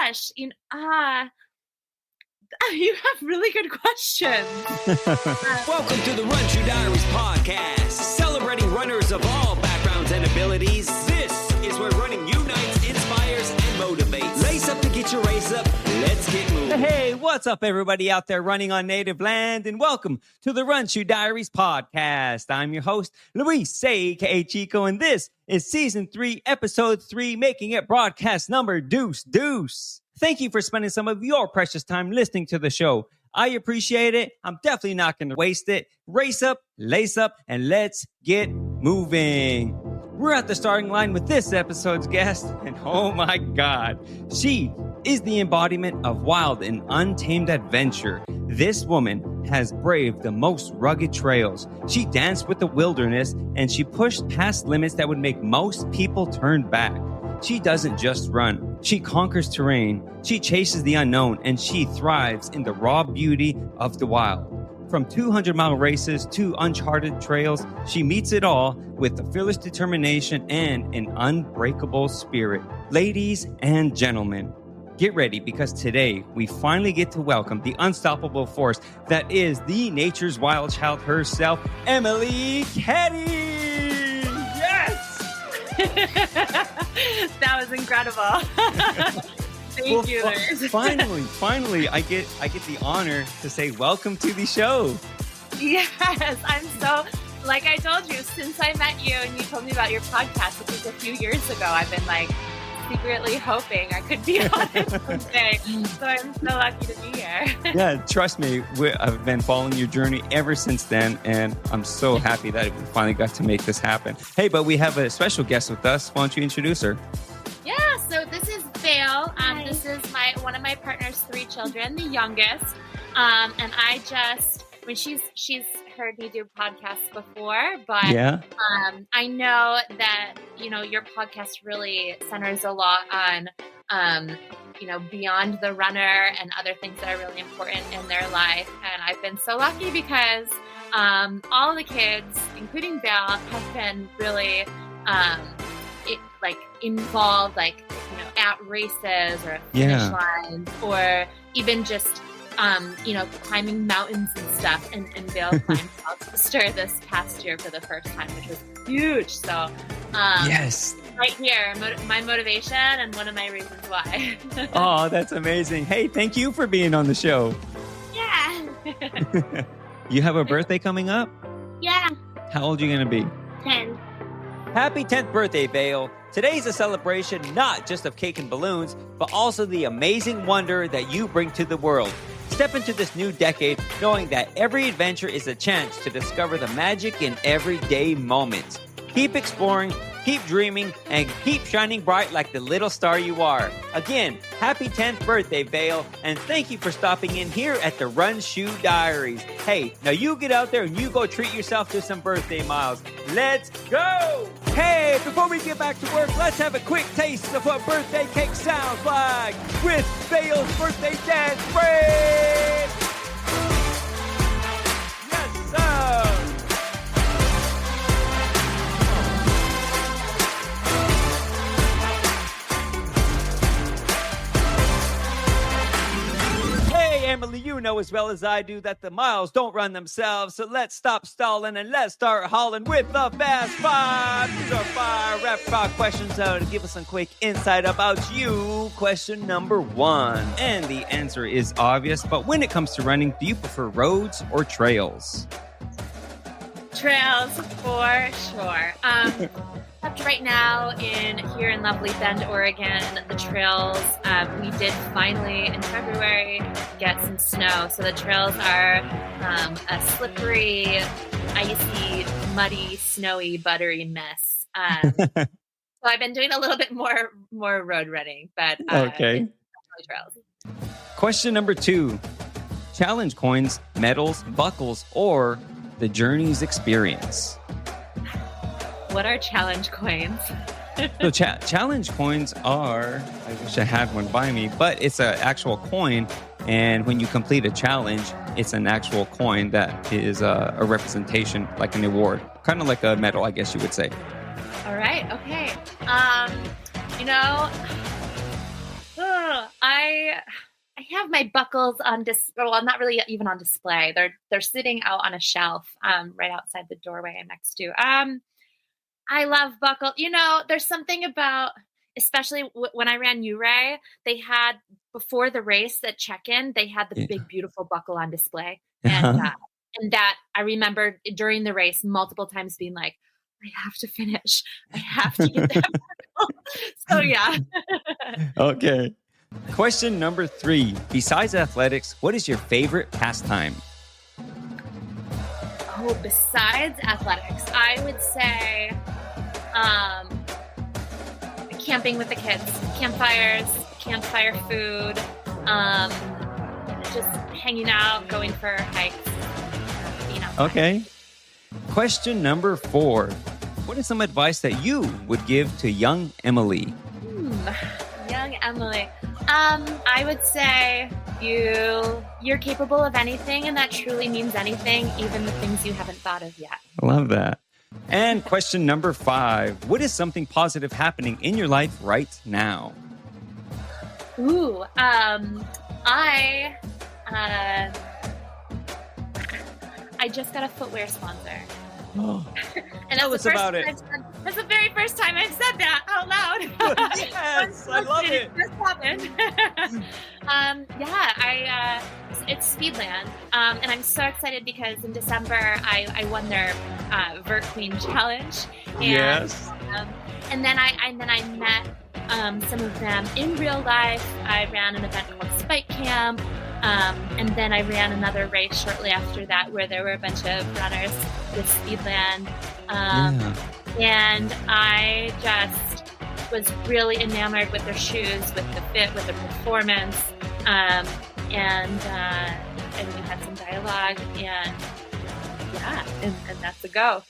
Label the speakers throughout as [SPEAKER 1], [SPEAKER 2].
[SPEAKER 1] gosh, you have really good questions.
[SPEAKER 2] Welcome to the Run True Diaries podcast, celebrating runners of all backgrounds and abilities. This is where running unites, inspires, and motivates. Lace up to get your race up. Let's get moving.
[SPEAKER 3] Hey, what's up, everybody out there running on native land? And welcome to the Run True Diaries podcast. I'm your host, Luis, aka Chico, and this is season 3, episode 3, making it broadcast number deuce. Thank you for spending some of your precious time listening to the show. I appreciate it. I'm definitely not going to waste it. Race up, lace up, and let's get moving. We're at the starting line with this episode's guest, and oh my God, she is the embodiment of wild and untamed adventure. This woman has braved the most rugged trails. She danced with the wilderness, and she pushed past limits that would make most people turn back. She doesn't just run. She conquers terrain. She chases the unknown, and she thrives in the raw beauty of the wild. From 200-mile races to uncharted trails, she meets it all with a fearless determination and an unbreakable spirit. Ladies and gentlemen, get ready, because today we finally get to welcome the unstoppable force that is the nature's wild child herself, Emily Keddie.
[SPEAKER 1] That was incredible. Thank you.
[SPEAKER 3] Finally, I get the honor to say welcome to the show.
[SPEAKER 1] Yes, I'm so, like I told you, since I met you and you told me about your podcast, which was a few years ago, I've been like secretly hoping I could be on it someday. So I'm so lucky to be here.
[SPEAKER 3] Yeah, trust me, I've been following your journey ever since then, and I'm so happy that we finally got to make this happen. Hey, but we have a special guest with us. Why don't you introduce her?
[SPEAKER 1] Yeah, so this is Vale. This is one of my partner's 3 children, the youngest. And I just, when she's heard me do podcasts before, but
[SPEAKER 3] yeah.
[SPEAKER 1] I know that, your podcast really centers a lot on, beyond the runner and other things that are really important in their life. And I've been so lucky because all the kids, including Vale, have been really involved, at races or finish lines, or even just climbing mountains and stuff. And Vale climbed Mount Sister this past year for the first time, which was huge. So
[SPEAKER 3] yes,
[SPEAKER 1] right here, my motivation and one of my reasons why.
[SPEAKER 3] Oh, that's amazing. Hey, thank you for being on the show.
[SPEAKER 1] Yeah.
[SPEAKER 3] You have a birthday coming up?
[SPEAKER 1] Yeah.
[SPEAKER 3] How old are you going to be?
[SPEAKER 1] 10.
[SPEAKER 3] Happy 10th birthday, Vale. Today's a celebration not just of cake and balloons, but also the amazing wonder that you bring to the world. Step into this new decade knowing that every adventure is a chance to discover the magic in everyday moments. Keep exploring, keep dreaming, and keep shining bright like the little star you are. Again, happy 10th birthday, Vale, and thank you for stopping in here at the Run Shoe Diaries. Hey, now you get out there and you go treat yourself to some birthday miles. Let's go! Hey, before we get back to work, let's have a quick taste of what birthday cake sounds like with Vale's birthday dance break! Yes, sir! Emily, you know as well as I do that the miles don't run themselves, so let's stop stalling and let's start hauling with the Fast 5. These are 5 rapid-fire questions to give us some quick insight about you. Question number 1, and the answer is obvious, but when it comes to running, do you prefer roads or trails?
[SPEAKER 1] Trails, for sure. Except right now here in lovely Bend, Oregon, the trails, we did finally in February get some snow. So the trails are a slippery, icy, muddy, snowy, buttery mess. So I've been doing a little bit more road running, but
[SPEAKER 3] okay.
[SPEAKER 1] Trails.
[SPEAKER 3] Question number 2, challenge coins, medals, buckles, or the journey's experience?
[SPEAKER 1] What are challenge coins?
[SPEAKER 3] So challenge coins are, I wish I had one by me, but it's an actual coin. And when you complete a challenge, it's an actual coin that is a representation, like an award, kind of like a medal, I guess you would say.
[SPEAKER 1] All right. Okay. I I have my buckles on display. Well, not really even on display. They're sitting out on a shelf right outside the doorway I'm next to. I love buckle. There's something about, especially when I ran Uray, they had, before the race at check-in, they had the big, beautiful buckle on display. And that I remember during the race multiple times being like, I have to finish. I have to get that buckle. So yeah.
[SPEAKER 3] Okay. Question number 3. Besides athletics, what is your favorite pastime?
[SPEAKER 1] Oh, besides athletics, I would say camping with the kids, campfires, campfire food, just hanging out, going for hikes, being outside.
[SPEAKER 3] Okay. Question number 4. What is some advice that you would give to young Emily?
[SPEAKER 1] Young Emily. I would say you're capable of anything, and that truly means anything, even the things you haven't thought of yet.
[SPEAKER 3] I love that. And question number 5. What is something positive happening in your life right now?
[SPEAKER 1] Ooh, I just got a footwear sponsor.
[SPEAKER 3] Oh,
[SPEAKER 1] and
[SPEAKER 3] tell us about it.
[SPEAKER 1] That's the very first time I've said that out loud.
[SPEAKER 3] Yes, I love it.
[SPEAKER 1] Just happened. It's Speedland, and I'm so excited because in December I won their Vert Queen Challenge. And,
[SPEAKER 3] yes.
[SPEAKER 1] And then I met some of them in real life. I ran an event called Spike Camp. And then I ran another race shortly after that where there were a bunch of runners with Speedland. And I just was really enamored with their shoes, with the fit, with the performance. And we had some dialogue, and that's a go.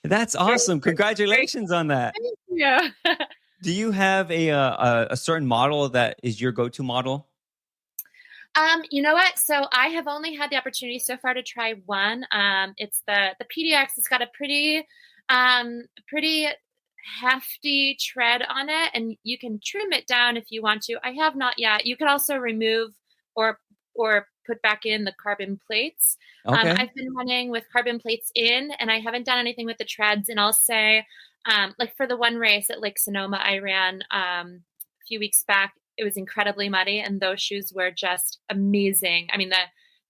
[SPEAKER 3] That's awesome. Congratulations on that.
[SPEAKER 1] Thank you.
[SPEAKER 3] Do you have a certain model that is your go-to model?
[SPEAKER 1] You know what? So I have only had the opportunity so far to try one. It's the PDX. It's got a pretty hefty tread on it, and you can trim it down if you want to. I have not yet. You can also remove or put back in the carbon plates.
[SPEAKER 3] Okay.
[SPEAKER 1] I've been running with carbon plates in, and I haven't done anything with the treads. And I'll say, like for the one race at Lake Sonoma I ran a few weeks back, it was incredibly muddy, and those shoes were just amazing. I mean,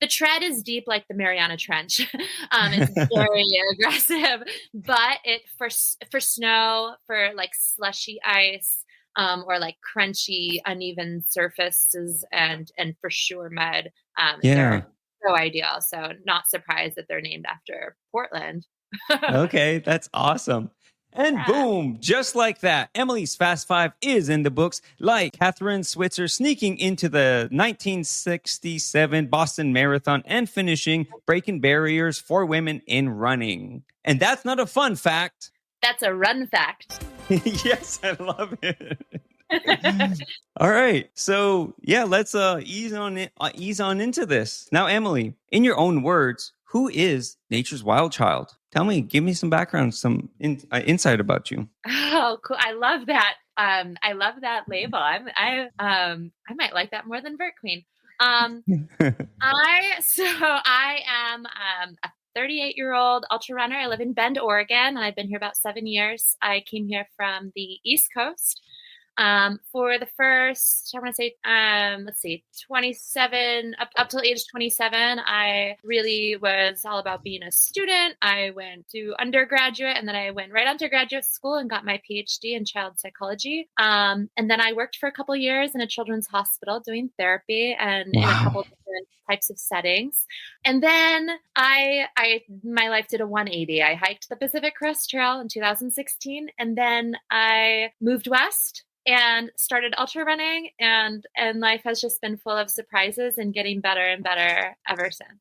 [SPEAKER 1] the tread is deep like the Mariana Trench. It's very aggressive, but for snow, for like slushy ice, or like crunchy, uneven surfaces, and for sure mud, they're so ideal. So not surprised that they're named after Portland.
[SPEAKER 3] Okay, that's awesome. And boom, just like that, Emily's Fast 5 is in the books, like Catherine Switzer sneaking into the 1967 Boston Marathon and finishing breaking barriers for women in running. And that's not a fun fact.
[SPEAKER 1] That's a run fact.
[SPEAKER 3] Yes, I love it. All right. So, yeah, let's ease on into this. Now, Emily, in your own words, who is nature's wild child? Give me some background, some insight about you.
[SPEAKER 1] Oh, cool! I love that. I love that label. I might like that more than Vert Queen. I am a 38-year-old ultra runner. I live in Bend, Oregon, and I've been here about 7 years. I came here from the East Coast. For the first, I want to say, 27, up till age 27, I really was all about being a student. I went to undergraduate, and then I went right on to graduate school and got my PhD in child psychology. And then I worked for a couple years in a children's hospital doing therapy and in a couple different types of settings. And then my life did a 180. I hiked the Pacific Crest Trail in 2016, and then I moved west and started ultra running, and life has just been full of surprises and getting better and better ever since.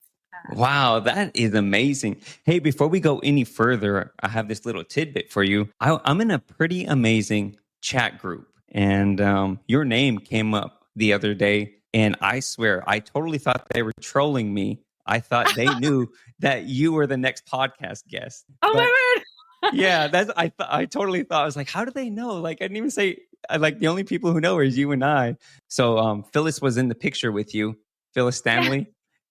[SPEAKER 3] Wow, that is amazing. Hey, before we go any further, I have this little tidbit for you. I'm in a pretty amazing chat group, and your name came up the other day, and I swear, I totally thought they were trolling me. I thought they knew that you were the next podcast guest.
[SPEAKER 1] Oh, my word.
[SPEAKER 3] Yeah, I totally thought, I was like, how do they know? Like, I didn't even say, like, the only people who know is you and I. So Phyllis was in the picture with you, Phyllis
[SPEAKER 1] Yeah,
[SPEAKER 3] Stanley.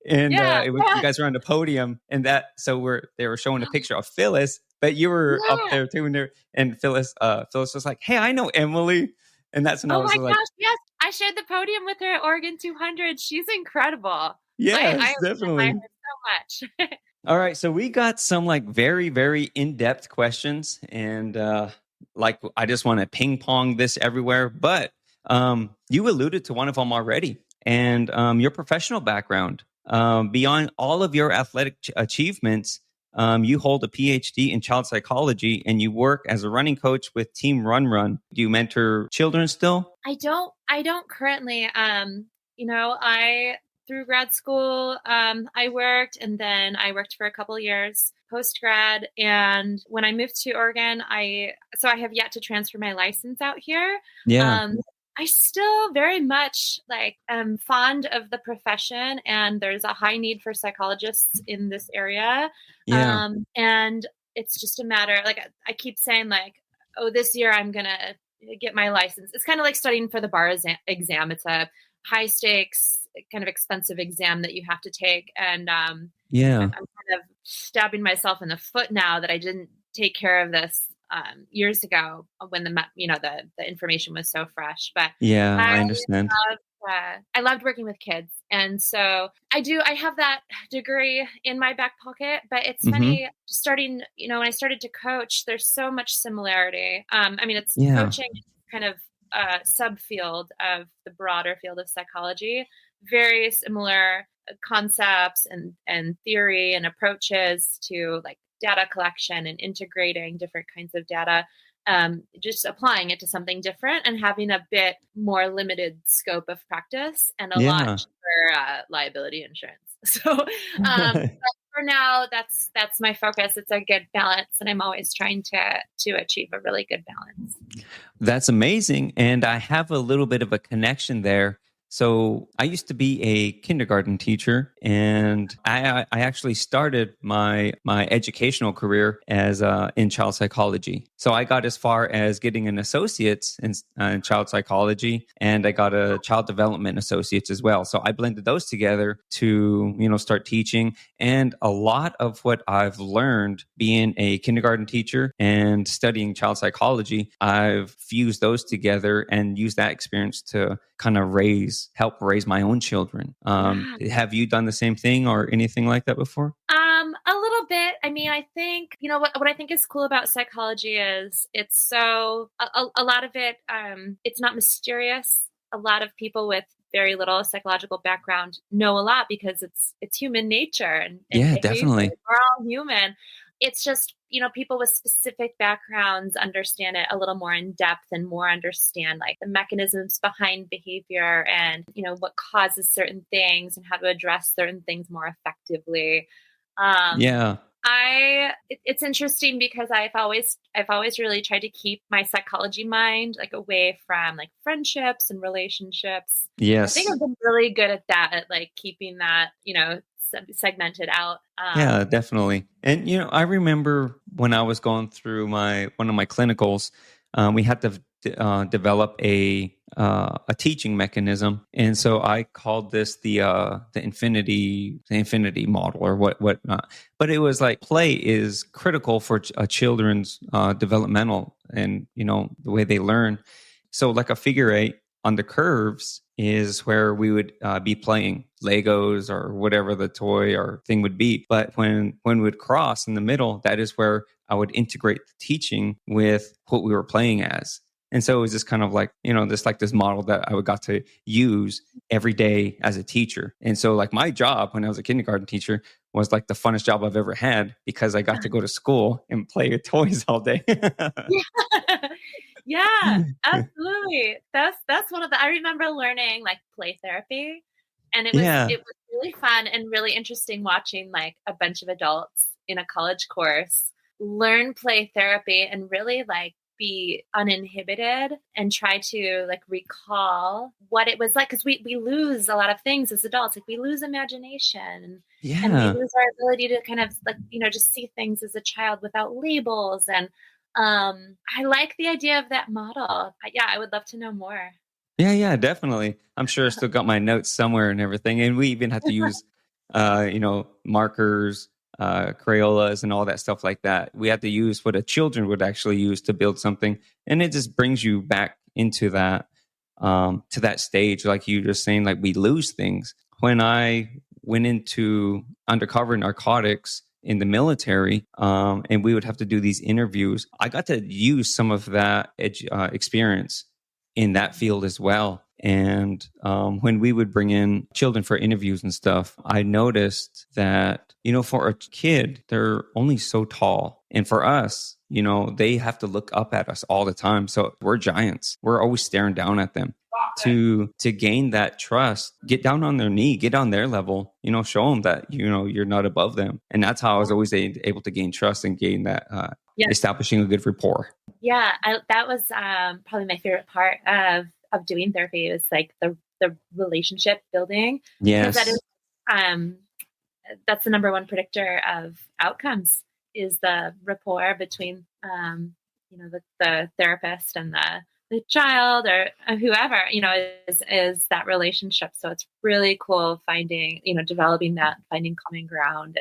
[SPEAKER 3] And
[SPEAKER 1] yeah,
[SPEAKER 3] you guys were on the podium, and they were showing a picture of Phyllis, but you were up
[SPEAKER 1] yeah.
[SPEAKER 3] there too. And Phyllis was like, "Hey, I know Emily," and that's when I
[SPEAKER 1] Oh
[SPEAKER 3] was
[SPEAKER 1] my
[SPEAKER 3] like,
[SPEAKER 1] gosh, yes. I shared the podium with her at Oregon 200. She's incredible. I
[SPEAKER 3] "Yes,
[SPEAKER 1] admire
[SPEAKER 3] definitely."
[SPEAKER 1] her so much.
[SPEAKER 3] All right, so we got some like very, very in-depth questions, and like I just want to ping pong this everywhere. But you alluded to one of them already, and your professional background. Beyond all of your athletic achievements, you hold a PhD in child psychology, and you work as a running coach with Team RunRun. Do you mentor children still?
[SPEAKER 1] I don't currently, I through grad school, I worked, and then I worked for a couple years post grad. And when I moved to Oregon, I have yet to transfer my license out here.
[SPEAKER 3] Yeah,
[SPEAKER 1] Um, I still very much am fond of the profession, and there's a high need for psychologists in this area.
[SPEAKER 3] yeah,
[SPEAKER 1] And it's just a matter, like I keep saying, like, oh, this year I'm gonna get my license. It's kind of like studying for the bar exam. It's a high stakes, kind of expensive exam that you have to take. And
[SPEAKER 3] yeah,
[SPEAKER 1] I'm kind of stabbing myself in the foot now that I didn't take care of this years ago when the information was so fresh. But
[SPEAKER 3] yeah.
[SPEAKER 1] I
[SPEAKER 3] I understand.
[SPEAKER 1] I loved working with kids. And so I have that degree in my back pocket, but it's
[SPEAKER 3] Mm-hmm.
[SPEAKER 1] funny starting, when I started to coach, there's so much similarity. It's
[SPEAKER 3] Yeah,
[SPEAKER 1] coaching kind of a subfield of the broader field of psychology, very similar concepts and theory and approaches to like data collection and integrating different kinds of data, just applying it to something different and having a bit more limited scope of practice and a lot
[SPEAKER 3] yeah.
[SPEAKER 1] cheaper liability insurance. So but for now, that's my focus. It's a good balance, and I'm always trying to achieve a really good balance.
[SPEAKER 3] That's amazing. And I have a little bit of a connection there. So I used to be a kindergarten teacher, and I actually started my educational career as in child psychology. So I got as far as getting an associate's in child psychology, and I got a child development associate's as well. So I blended those together to start teaching. And a lot of what I've learned being a kindergarten teacher and studying child psychology, I've fused those together and used that experience to kind of help raise my own children.
[SPEAKER 1] Yeah.
[SPEAKER 3] Have you done the same thing or anything like that before?
[SPEAKER 1] A little bit. I mean, I think, what I think is cool about psychology is it's so, a lot of it, it's not mysterious. A lot of people with very little psychological background know a lot because it's human nature and
[SPEAKER 3] Yeah,
[SPEAKER 1] behavior.
[SPEAKER 3] definitely.
[SPEAKER 1] We're all human. It's just, people with specific backgrounds understand it a little more in depth and more understand like the mechanisms behind behavior and, what causes certain things and how to address certain things more effectively. Um,
[SPEAKER 3] Yeah.
[SPEAKER 1] it's interesting because I've always really tried to keep my psychology mind like away from like friendships and relationships. I think
[SPEAKER 3] Yes.
[SPEAKER 1] I've been really good at that, at like keeping that, segmented out.
[SPEAKER 3] Yeah, definitely. And I remember when I was going through one of my clinicals, we had to develop a teaching mechanism, and so I called this the infinity model or whatnot. But it was like play is critical for a children's developmental and the way they learn. So like a figure eight on the curves is where we would be playing Legos or whatever the toy or thing would be. But when we would cross in the middle, that is where I would integrate the teaching with what we were playing as. And so it was just kind of like, this model that I would got to use every day as a teacher. And so like my job when I was a kindergarten teacher was like the funnest job I've ever had because I got to go to school and play with toys all day.
[SPEAKER 1] Yeah. Yeah, absolutely. That's one of the, I remember learning like play therapy, and
[SPEAKER 3] Yeah.
[SPEAKER 1] it was really fun and really interesting watching like a bunch of adults in a college course learn play therapy and really like be uninhibited and try to like recall what it was like. Cause we lose a lot of things as adults. Like we lose imagination and we lose our ability to kind of like, just see things as a child without labels. And I like the idea of that model. Yeah, I would love to know more.
[SPEAKER 3] Yeah, definitely. I'm sure I still got my notes somewhere and everything. And we even had to use, markers, Crayolas and all that stuff like that. We had to use what the children would actually use to build something. And it just brings you back into that, to that stage. Like you just saying, like we lose things. When I went into undercover narcotics in the military, and we would have to do these interviews, I got to use some of that experience in that field as well. And when we would bring in children for interviews and stuff, I noticed that, for a kid, they're only so tall. And for us, they have to look up at us all the time. So we're giants. We're always staring down at them. To gain that trust, get down on their knee, get on their level, show them that, you're not above them. And that's how I was always able to gain trust and gain that, establishing a good rapport.
[SPEAKER 1] Yeah, that was probably my favorite part of doing therapy is like the relationship building.
[SPEAKER 3] Yes.
[SPEAKER 1] Because that is, that's the number one predictor of outcomes is the rapport between, the therapist and the child or whoever, is that relationship. So it's really cool finding, developing that, finding common ground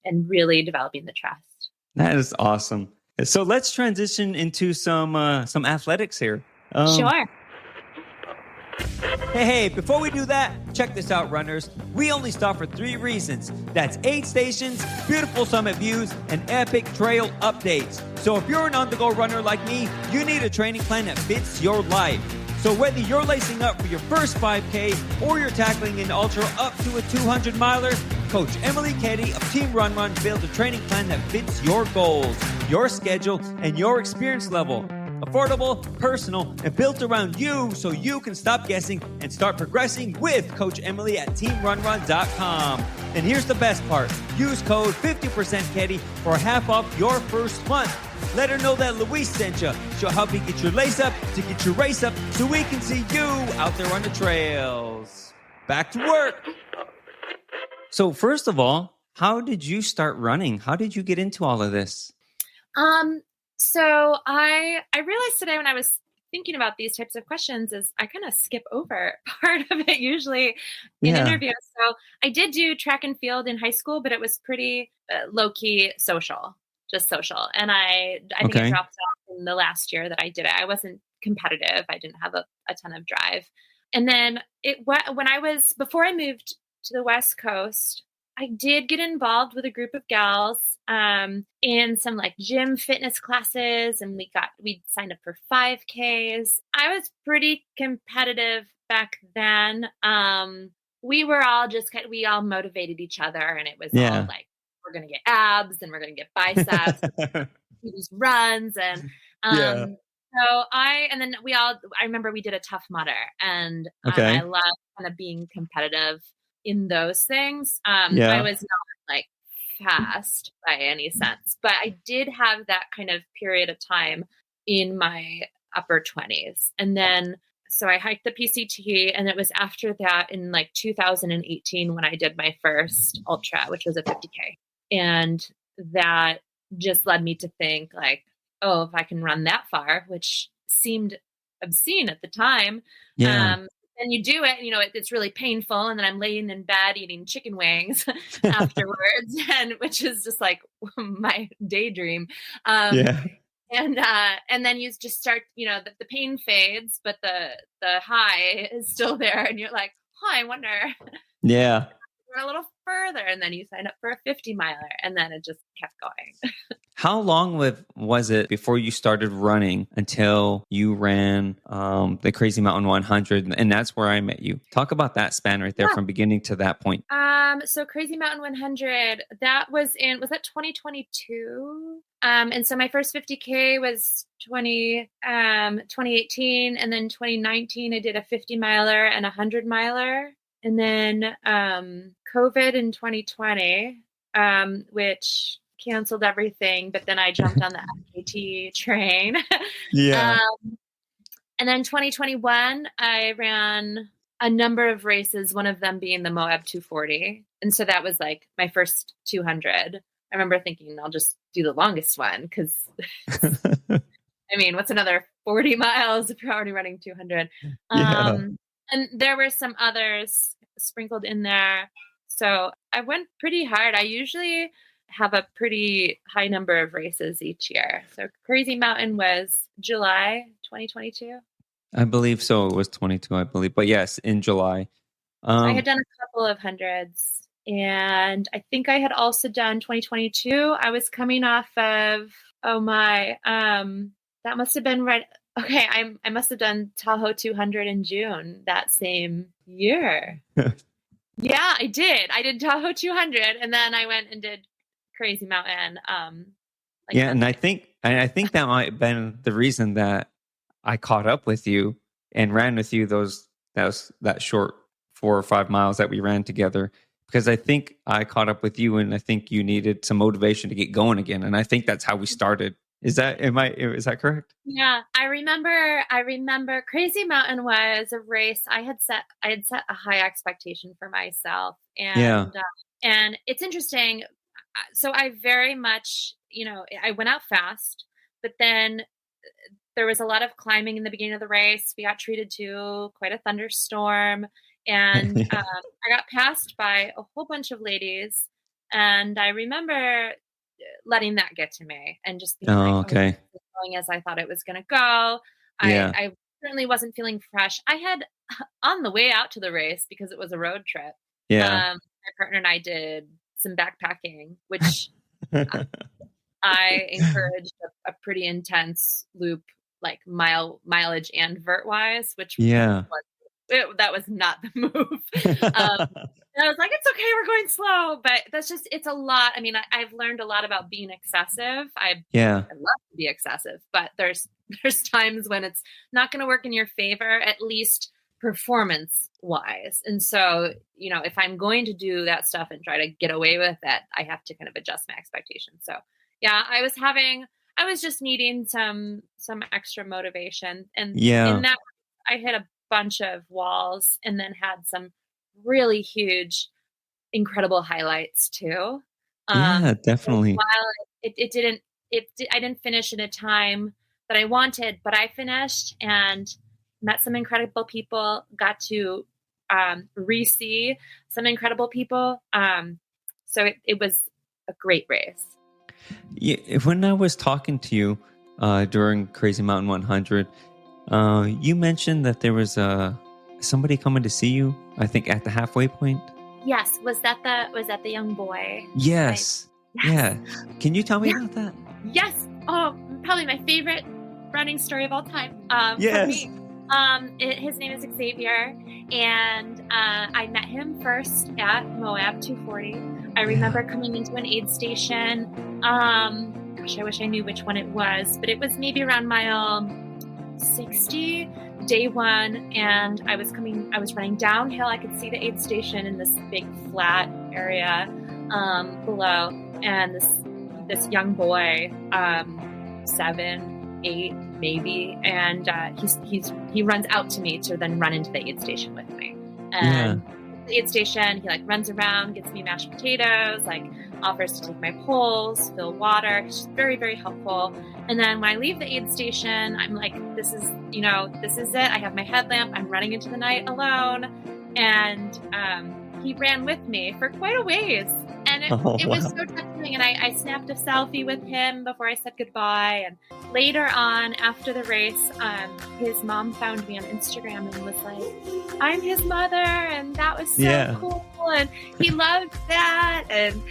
[SPEAKER 1] and really developing the trust.
[SPEAKER 3] That is awesome. So let's transition into some athletics here.
[SPEAKER 1] Sure.
[SPEAKER 3] Hey, before we do that, check this out, runners. We only stop for 3 reasons. That's 8 stations, beautiful summit views, and epic trail updates. So if you're an on-the-go runner like me, you need a training plan that fits your life. So whether you're lacing up for your first 5K or you're tackling an ultra up to a 200 miler, Coach Emily Keddie of Team RunRun builds a training plan that fits your goals, your schedule, and your experience level. Affordable, personal, and built around you so you can stop guessing and start progressing with Coach Emily at teamrunrun.com. And here's the best part. Use code 50% Keddie for half off your first month. Let her know that Luis sent you. She'll help you get your lace up to get your race up so we can see you out there on the trails. Back to work. So first of all, how did you start running? How did you get into all of this?
[SPEAKER 1] So I realized today when I was thinking about these types of questions is I kind of skip over part of it usually in interviews. So I did do track and field in high school, but it was pretty low-key social. And I think I dropped off in the last year that I did it. I wasn't competitive. I didn't have a ton of drive. And then before I moved to the West Coast, I did get involved with a group of gals in some like gym fitness classes, and we signed up for 5Ks. I was pretty competitive back then. We were all we all motivated each other, and it was all like, we're going to get abs and we're going to get biceps, these runs. And, I remember we did a Tough Mudder, and I love kind of being competitive in those things. I was not like fast by any sense, but I did have that kind of period of time in my upper 20s. And then, so I hiked the PCT, and it was after that in like 2018 when I did my first ultra, which was a 50K. And that just led me to think like, oh, if I can run that far, which seemed obscene at the time. And you do it, it's really painful. And then I'm laying in bed eating chicken wings afterwards, and which is just like my daydream. And then you just start, the pain fades, but the high is still there. And you're like, I wonder. Yeah. Run a little further, and then you sign up for a 50 miler, and then it just kept going.
[SPEAKER 3] How long was it before you started running until you ran the Crazy Mountain 100? And that's where I met you. Talk about that span right there from beginning to that point.
[SPEAKER 1] So Crazy Mountain 100, was that 2022? And so my first 50K was 2018, and then 2019 I did a 50 miler and a 100 miler. And then COVID in 2020, which canceled everything, but then I jumped on the FKT train.
[SPEAKER 3] Yeah.
[SPEAKER 1] And then 2021, I ran a number of races, one of them being the Moab 240. And so that was like my first 200. I remember thinking I'll just do the longest one because, I mean, what's another 40 miles if you're already running 200?
[SPEAKER 3] Yeah.
[SPEAKER 1] And there were some others sprinkled in there. So I went pretty hard. I usually have a pretty high number of races each year. So Crazy Mountain was July 2022.
[SPEAKER 3] I believe so. It was 22, I believe. But yes, in July.
[SPEAKER 1] I had done a couple of hundreds. And I think I had also done 2022. I was coming off of, that must have been right. Okay, I must have done Tahoe 200 in June that same year. Yeah, I did. I did Tahoe 200, and then I went and did Crazy Mountain.
[SPEAKER 3] And I think that might have been the reason that I caught up with you and ran with you that short 4 or 5 miles that we ran together. Because I think I caught up with you, and I think you needed some motivation to get going again, and I think that's how we started. Is that correct?
[SPEAKER 1] Yeah, I remember Crazy Mountain was a race I had set a high expectation for myself. And and it's interesting. So I very much, I went out fast, but then there was a lot of climbing in the beginning of the race. We got treated to quite a thunderstorm, and I got passed by a whole bunch of ladies, and I remember letting that get to me and just being
[SPEAKER 3] okay.
[SPEAKER 1] Going as I thought it was going to go. I certainly wasn't feeling fresh. I had, on the way out to the race, because it was a road trip, my partner and I did some backpacking, which I encouraged a pretty intense loop, like mileage and vert wise, which that was not the move. And I was like, it's okay, we're going slow, but it's a lot. I mean, I've learned a lot about being excessive. I love to be excessive, but there's times when it's not going to work in your favor, at least performance wise. And so, if I'm going to do that stuff and try to get away with it, I have to kind of adjust my expectations. So yeah, I was just needing some extra motivation. And in that, I hit a bunch of walls and then had some really huge, incredible highlights too.
[SPEAKER 3] Definitely.
[SPEAKER 1] While I didn't finish in a time that I wanted, but I finished and met some incredible people, got to re-see some incredible people. So it was a great race.
[SPEAKER 3] Yeah, when I was talking to you during Crazy Mountain 100, you mentioned that there was somebody coming to see you, I think, at the halfway point.
[SPEAKER 1] Yes. Was that the young boy?
[SPEAKER 3] Yes.
[SPEAKER 1] Right?
[SPEAKER 3] Yeah. Can you tell me about that?
[SPEAKER 1] Yes. Oh, probably my favorite running story of all time.
[SPEAKER 3] Yes.
[SPEAKER 1] For me. His name is Xavier, and I met him first at Moab 240. I remember coming into an aid station. Gosh, I wish I knew which one it was, but it was maybe around mile 60, day one, and I was running downhill. I could see the aid station in this big flat area below, and this young boy, 7, 8 maybe, and he runs out to me to then run into the aid station with me. And the aid station, he runs around, gets me mashed potatoes, offers to take my poles, fill water. He's just very, very helpful. And then when I leave the aid station, I'm like, this is it. I have my headlamp. I'm running into the night alone. And he ran with me for quite a ways. And it was so touching. And I snapped a selfie with him before I said goodbye. And later on, after the race, his mom found me on Instagram and was like, I'm his mother. And that was so cool. And he loved that. And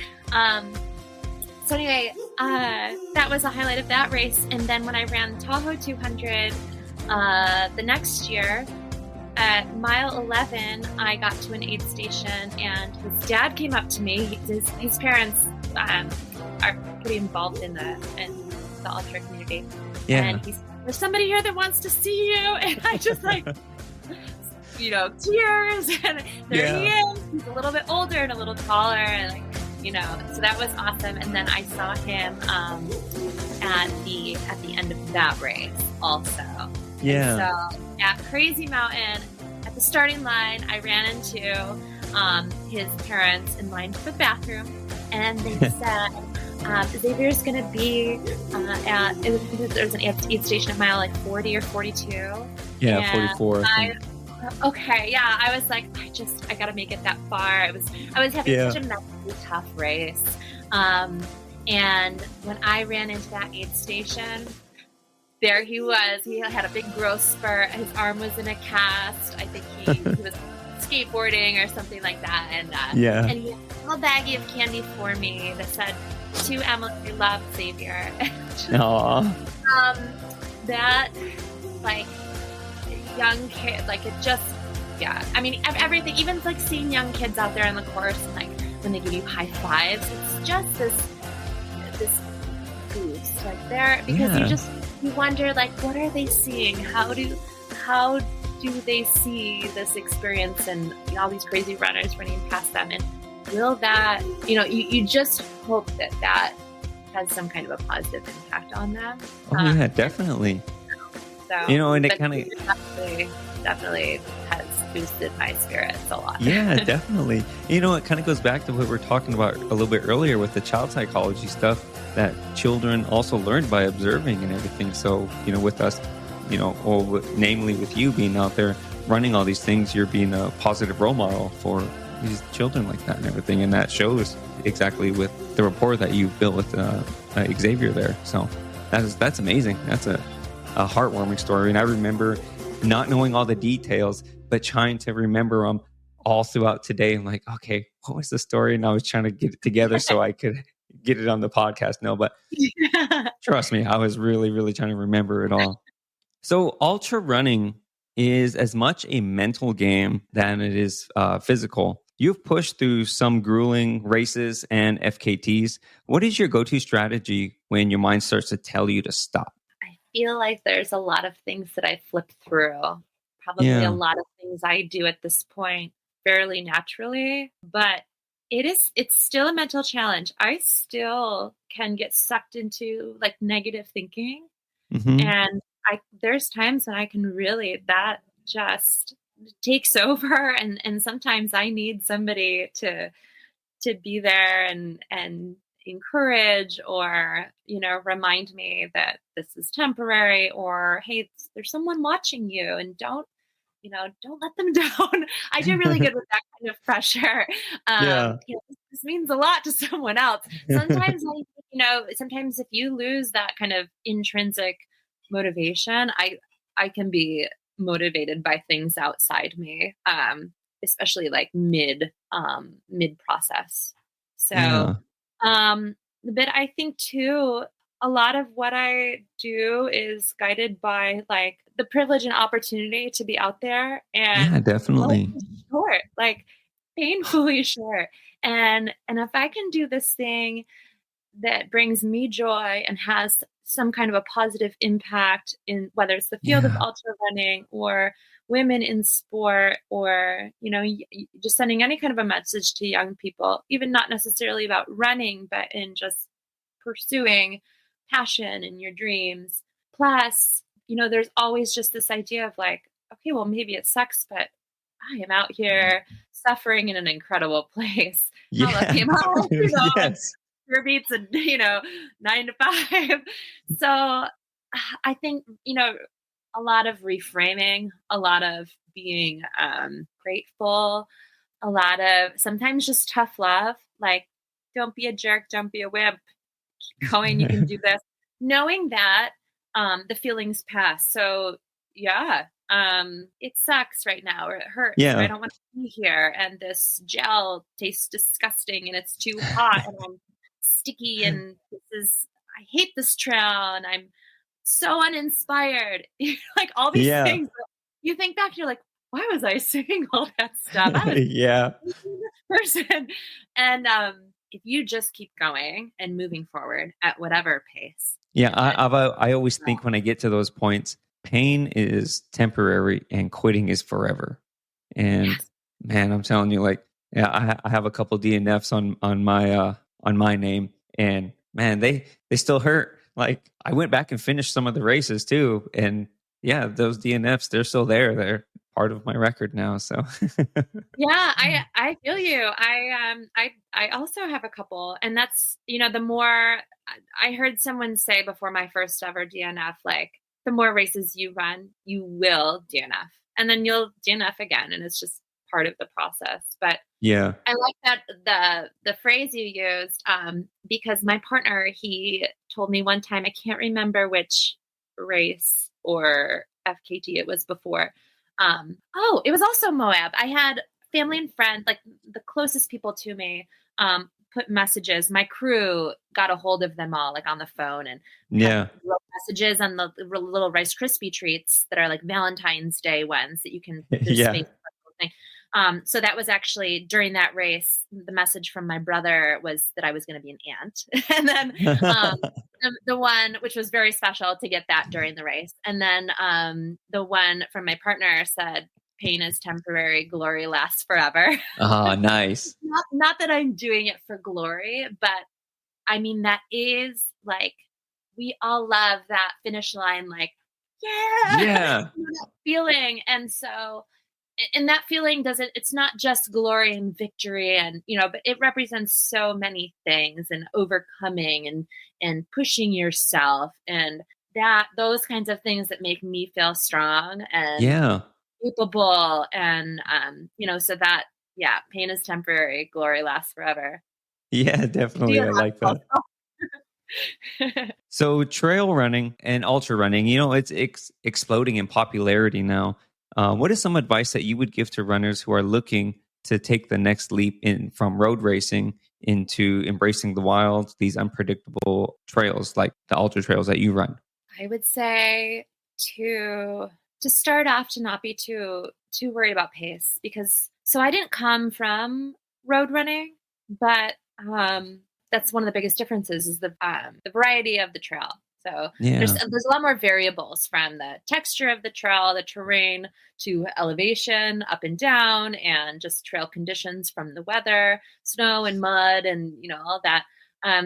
[SPEAKER 1] so anyway, that was a highlight of that race. And then when I ran Tahoe 200 the next year, at mile 11, I got to an aid station, and his dad came up to me. His parents are pretty involved in the ultra community. Yeah. And he said, there's somebody here that wants to see you. And I just tears. And there he is. He's a little bit older and a little taller. And So that was awesome. And then I saw him at the end of that race also.
[SPEAKER 3] Yeah.
[SPEAKER 1] And so at Crazy Mountain, at the starting line, I ran into his parents in line for the bathroom, and they said, Xavier's going to be there's an aid station at mile like 40 or 42.
[SPEAKER 3] Yeah,
[SPEAKER 1] and
[SPEAKER 3] 44.
[SPEAKER 1] Okay, yeah. I was like, I got to make it that far. I was having such a mentally tough race. And when I ran into that aid station, there he was. He had a big growth spurt. His arm was in a cast. I think he was skateboarding or something like that. And he had a little baggie of candy for me that said, "To Emily, love, Xavier."
[SPEAKER 3] Aww.
[SPEAKER 1] That, like, young kid, like, it just, I mean, everything, even like seeing young kids out there on the course and like when they give you high fives, it's just this boost, like, there, because you wonder, like, what are they seeing? How do they see this experience and all these crazy runners running past them? And will that, you just hope that has some kind of a positive impact on them.
[SPEAKER 3] Oh, yeah, definitely.
[SPEAKER 1] So,
[SPEAKER 3] and it kind of
[SPEAKER 1] definitely has boosted my spirits a lot.
[SPEAKER 3] Yeah, definitely. It kind of goes back to what we were talking about a little bit earlier with the child psychology stuff that children also learn by observing and everything. So, with us, namely with you being out there running all these things, you're being a positive role model for these children like that and everything. And that shows exactly with the rapport that you've built with Xavier there. So that's amazing. That's a heartwarming story. And I remember not knowing all the details, but trying to remember them all throughout today. I'm like, okay, what was the story? And I was trying to get it together so I could get it on the podcast. No, but trust me, I was really, really trying to remember it all. So ultra running is as much a mental game than it is physical. You've pushed through some grueling races and FKTs. What is your go-to strategy when your mind starts to tell you to stop?
[SPEAKER 1] I feel like there's a lot of things that I flip through. Probably a lot of things I do at this point fairly naturally, but it's still a mental challenge. I still can get sucked into like negative thinking.
[SPEAKER 3] Mm-hmm.
[SPEAKER 1] And there's times when I can really, that just takes over. And sometimes I need somebody to be there and encourage or, remind me that this is temporary, or, hey, there's someone watching you and don't let them down. I do really good with that kind of pressure. This means a lot to someone else. Sometimes, sometimes if you lose that kind of intrinsic motivation, I can be motivated by things outside me, especially like mid process. So, but I think too, a lot of what I do is guided by like the privilege and opportunity to be out there, and
[SPEAKER 3] definitely
[SPEAKER 1] short, like painfully short. And if I can do this thing that brings me joy and has some kind of a positive impact in whether it's the field of ultra running or women in sport, or, just sending any kind of a message to young people, even not necessarily about running, but in just pursuing passion and your dreams. Plus, there's always just this idea of like, okay, well, maybe it sucks, but I am out here suffering in an incredible place.
[SPEAKER 3] Yes.
[SPEAKER 1] Your beats and 9 to 5. So I think a lot of reframing, a lot of being grateful, a lot of sometimes just tough love, like don't be a jerk, don't be a wimp, keep going, you can do this, knowing that the feelings pass. So it sucks right now, or it hurts, or I don't want to be here, and this gel tastes disgusting and it's too hot and I'm sticky and I hate this trail and I'm so uninspired. Like all these things, you think back, you're like, why was I saying all that stuff? I was this person. And if you just keep going and moving forward at whatever pace.
[SPEAKER 3] I always think when I get to those points, pain is temporary and quitting is forever. And man, I'm telling you, like Yeah, I have a couple DNFs on my name, and man, they still hurt. Like I went back and finished some of the races too, and yeah, those DNFs, they're still there. They're part of my record now. So
[SPEAKER 1] Yeah, I feel you. I also have a couple, and that's, the more I heard someone say before my first ever DNF, like the more races you run, you will DNF, and then you'll DNF again, and it's just part of the process. But
[SPEAKER 3] yeah,
[SPEAKER 1] I like that the phrase you used, because my partner, he told me one time, I can't remember which race or FKT it was before. It was also Moab. I had family and friends, like the closest people to me, put messages. My crew got a hold of them all, like on the phone, and wrote messages on the little Rice Krispie treats that are like Valentine's Day ones that you can.
[SPEAKER 3] yeah.
[SPEAKER 1] Thing. So that was actually during that race. The message from my brother was that I was going to be an ant, and then the one which was very special to get that during the race, and then the one from my partner said, "Pain is temporary, glory lasts forever."
[SPEAKER 3] Oh, nice.
[SPEAKER 1] Not that I'm doing it for glory, but I mean that is like we all love that finish line, like
[SPEAKER 3] yeah,
[SPEAKER 1] that feeling, and so. And that feeling it's not just glory and victory and, but it represents so many things and overcoming and pushing yourself and those kinds of things that make me feel strong and capable. And, so that, pain is temporary, glory lasts forever.
[SPEAKER 3] Yeah, definitely. I like that. So trail running and ultra running, it's exploding in popularity now. What is some advice that you would give to runners who are looking to take the next leap from road racing into embracing the wild, these unpredictable trails like the ultra trails that you run?
[SPEAKER 1] I would say to start off to not be too worried about pace, because I didn't come from road running, but that's one of the biggest differences is the variety of the trail. So there's a lot more variables, from the texture of the trail, the terrain, to elevation, up and down, and just trail conditions from the weather, snow and mud, and all that.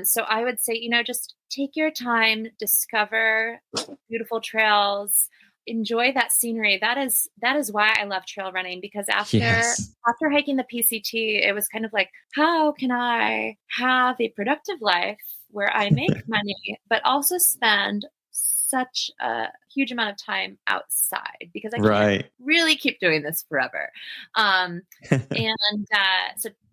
[SPEAKER 1] So I would say, just take your time, discover beautiful trails, enjoy that scenery. That is why I love trail running, because after hiking the PCT, it was kind of like, how can I have a productive life where I make money, but also spend such a huge amount of time outside, because I can't really keep doing this forever. So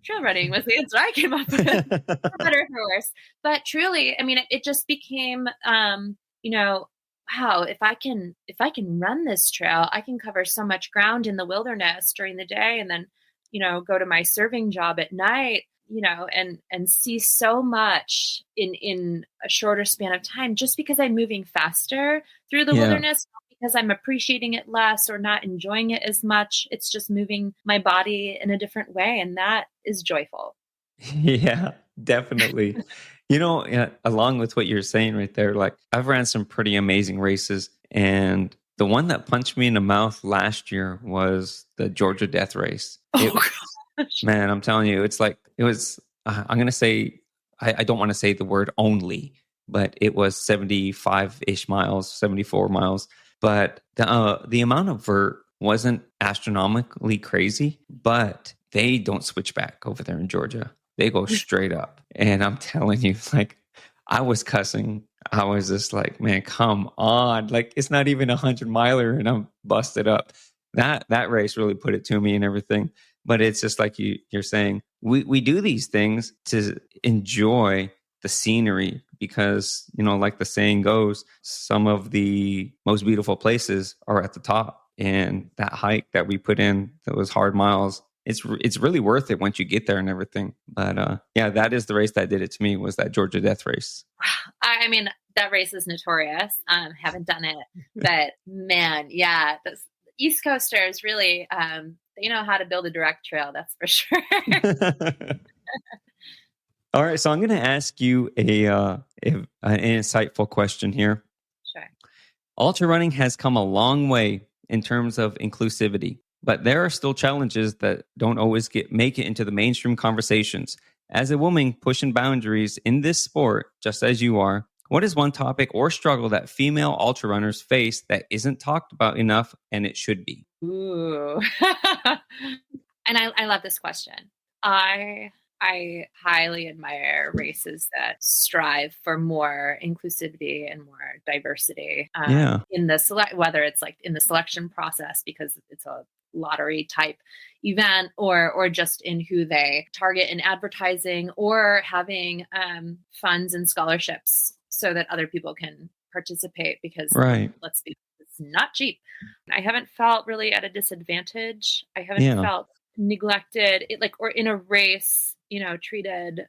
[SPEAKER 1] trail running was the answer I came up with, for better or for worse. But truly, I mean, it just became, wow, if I can run this trail, I can cover so much ground in the wilderness during the day, and then, go to my serving job at night, and see so much in a shorter span of time, just because I'm moving faster through the wilderness, not because I'm appreciating it less or not enjoying it as much. It's just moving my body in a different way, and that is joyful.
[SPEAKER 3] Yeah, definitely. Along with what you're saying right there, like I've ran some pretty amazing races, and the one that punched me in the mouth last year was the Georgia Death Race. Man, I'm telling you, it was, I'm going to say, I don't want to say the word only, but it was 75-ish miles, 74 miles. But the amount of vert wasn't astronomically crazy, but they don't switch back over there in Georgia. They go straight up. And I'm telling you, like, I was cussing. I was just like, man, come on. Like, it's not even 100-miler and I'm busted up. That race really put it to me and everything. But it's just like you're saying, we do these things to enjoy the scenery, because, like the saying goes, some of the most beautiful places are at the top. And that hike that we put in, those hard miles, it's really worth it once you get there and everything. But that is the race that did it to me, was that Georgia Death Race.
[SPEAKER 1] I mean, that race is notorious. Haven't done it, but man, the East Coasters really, they know how to build a direct trail. That's for sure.
[SPEAKER 3] All right. So I'm going to ask you an insightful question here.
[SPEAKER 1] Sure.
[SPEAKER 3] Ultra running has come a long way in terms of inclusivity. But there are still challenges that don't always make it into the mainstream conversations. As a woman pushing boundaries in this sport, just as you are, what is one topic or struggle that female ultra runners face that isn't talked about enough and it should be?
[SPEAKER 1] Ooh. And I love this question. I highly admire races that strive for more inclusivity and more diversity in the whether it's like in the selection process because it's a lottery type event or just in who they target in advertising or having funds and scholarships so that other people can participate because let's be it's not cheap. I haven't felt really at a disadvantage. I haven't felt neglected or in a race, treated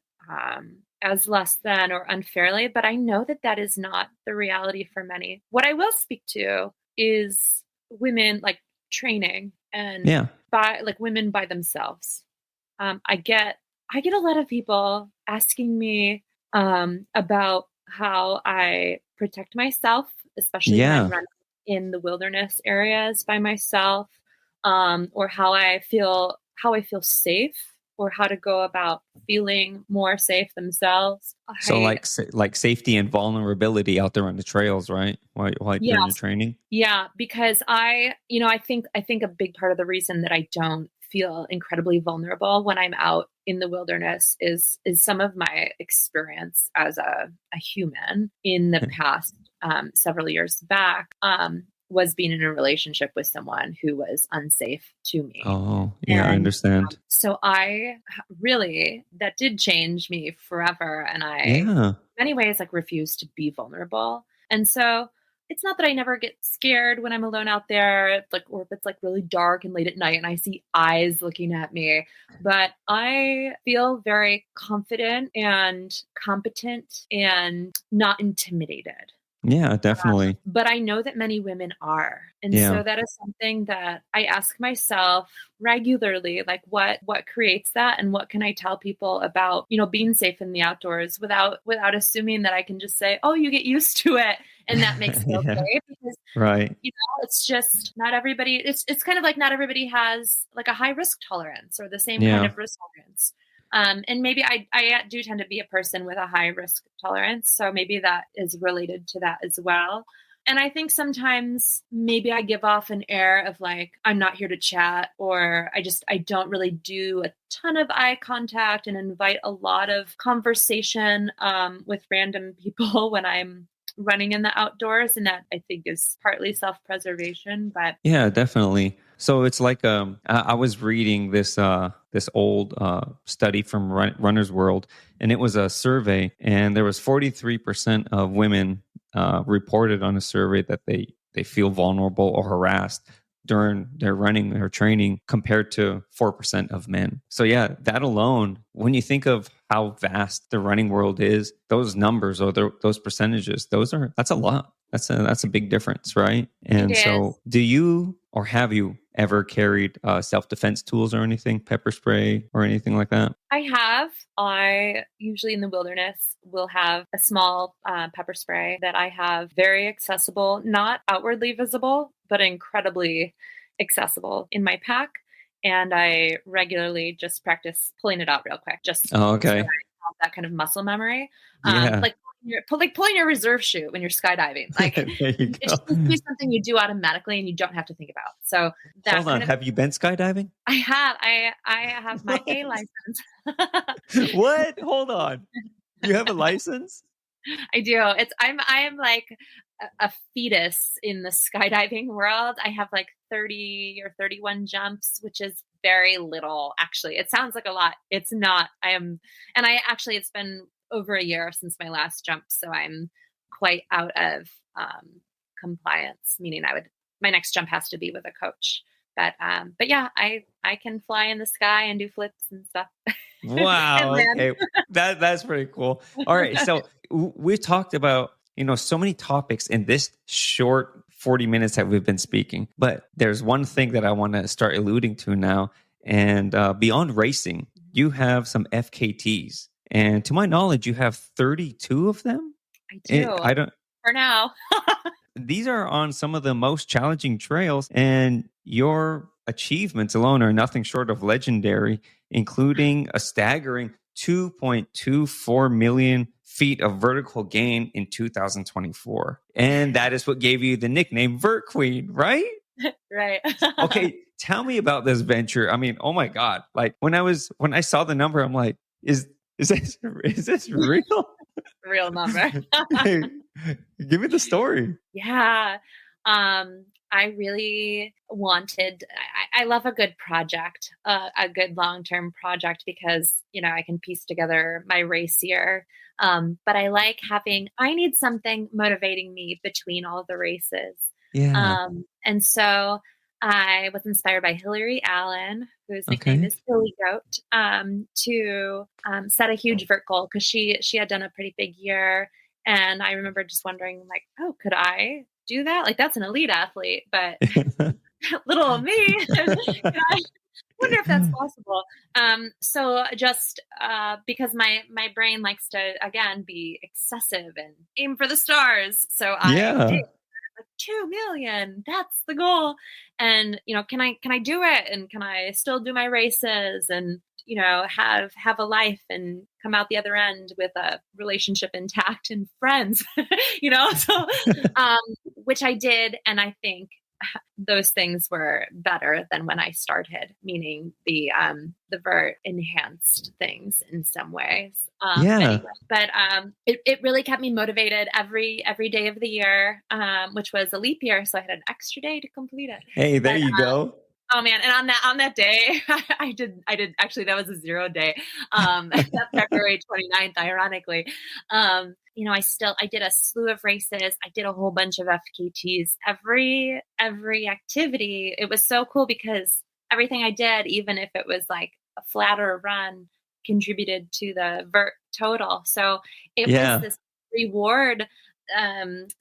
[SPEAKER 1] as less than or unfairly, but I know that is not the reality for many. What I will speak to is women training and women by themselves. I get a lot of people asking me about how I protect myself, especially when I'm running in the wilderness areas by myself, or how I feel safe, or how to go about feeling more safe themselves.
[SPEAKER 3] So like safety and vulnerability out there on the trails, right? While during your training?
[SPEAKER 1] Yeah, because I think a big part of the reason that I don't feel incredibly vulnerable when I'm out in the wilderness is some of my experience as a human in the past several years back. Was being in a relationship with someone who was unsafe to me.
[SPEAKER 3] Oh, yeah, I understand.
[SPEAKER 1] So that did change me forever. And I, in many ways, refuse to be vulnerable. And so it's not that I never get scared when I'm alone out there, or if it's really dark and late at night and I see eyes looking at me, but I feel very confident and competent and not intimidated.
[SPEAKER 3] Yeah, definitely.
[SPEAKER 1] But I know that many women are. And so that is something that I ask myself regularly, what creates that and what can I tell people about, being safe in the outdoors without assuming that I can just say, oh, you get used to it. And that makes me okay. Because, it's just not everybody, it's kind of not everybody has a high risk tolerance or the same kind of risk tolerance. And maybe I do tend to be a person with a high risk tolerance. So maybe that is related to that as well. And I think sometimes maybe I give off an air of I'm not here to chat, or I don't really do a ton of eye contact and invite a lot of conversation with random people when I'm running in the outdoors. And that I think is partly self-preservation, but
[SPEAKER 3] yeah, definitely. So it's I was reading this old study from Runner's World, and it was a survey, and there was 43% of women reported on a survey that they feel vulnerable or harassed during their running or training, compared to 4% of men. So yeah, that alone, when you think of how vast the running world is, those numbers or those percentages, that's a lot. That's a big difference, right? And so do you or have you ever carried self-defense tools or anything, pepper spray or anything like that?
[SPEAKER 1] I have. I usually in the wilderness will have a small pepper spray that I have very accessible, not outwardly visible, but incredibly accessible in my pack. And I regularly just practice pulling it out real quick. So I have that kind of muscle memory. Pulling your reserve chute when you're skydiving. It should be something you do automatically and you don't have to think about. So
[SPEAKER 3] hold on, have you been skydiving?
[SPEAKER 1] I have. I have my A license.
[SPEAKER 3] What? Hold on. You have a license?
[SPEAKER 1] I do. I am like a fetus in the skydiving world. I have 30 or 31 jumps, which is very little. Actually, it sounds like a lot. It's not. It's been over a year since my last jump, so I'm quite out of compliance. Meaning, my next jump has to be with a coach. But yeah, I can fly in the sky and do flips and stuff.
[SPEAKER 3] Wow. Okay, that's pretty cool. All right, so we talked about so many topics in this short 40 minutes that we've been speaking, but there's one thing that I want to start alluding to now, and beyond racing, you have some FKTs. And to my knowledge, you have 32 of them?
[SPEAKER 1] I do. For now.
[SPEAKER 3] These are on some of the most challenging trails, and you're achievements alone are nothing short of legendary, including a staggering 2.24 million feet of vertical gain in 2024. And that is what gave you the nickname Vert Queen, right?
[SPEAKER 1] Right.
[SPEAKER 3] Okay, tell me about this venture. I mean, oh my God. Like when I saw the number, I'm like, is this real?
[SPEAKER 1] Real number.
[SPEAKER 3] Hey, give me the story.
[SPEAKER 1] Yeah. I really wanted, I love a good project, a good long-term project because, I can piece together my race year. But I need something motivating me between all the races.
[SPEAKER 3] Yeah.
[SPEAKER 1] And so I was inspired by Hillary Allen, whose nickname
[SPEAKER 3] Okay.
[SPEAKER 1] is Hilly Goat, to set a huge vert goal because she had done a pretty big year. And I remember just wondering, like, oh, could I do that? Like, that's an elite athlete, but little me, I wonder if that's possible. So just because my brain likes to, again, be excessive and aim for the stars. So I did. 2 million, that's the goal. And can I do it, and can I still do my races, and have a life and come out the other end with a relationship intact and friends, so which I did. And I think those things were better than when I started, meaning the vert enhanced things in some ways. Anyway, but it really kept me motivated every day of the year, which was a leap year, so I had an extra day to complete it.
[SPEAKER 3] Hey, there you go.
[SPEAKER 1] Oh man! And on that day, I did actually, that was a 0 day. February 29th, ironically. I did a slew of races. I did a whole bunch of FKTs. Every activity, it was so cool because everything I did, even if it was like a flatter run, contributed to the vert total. So it was this reward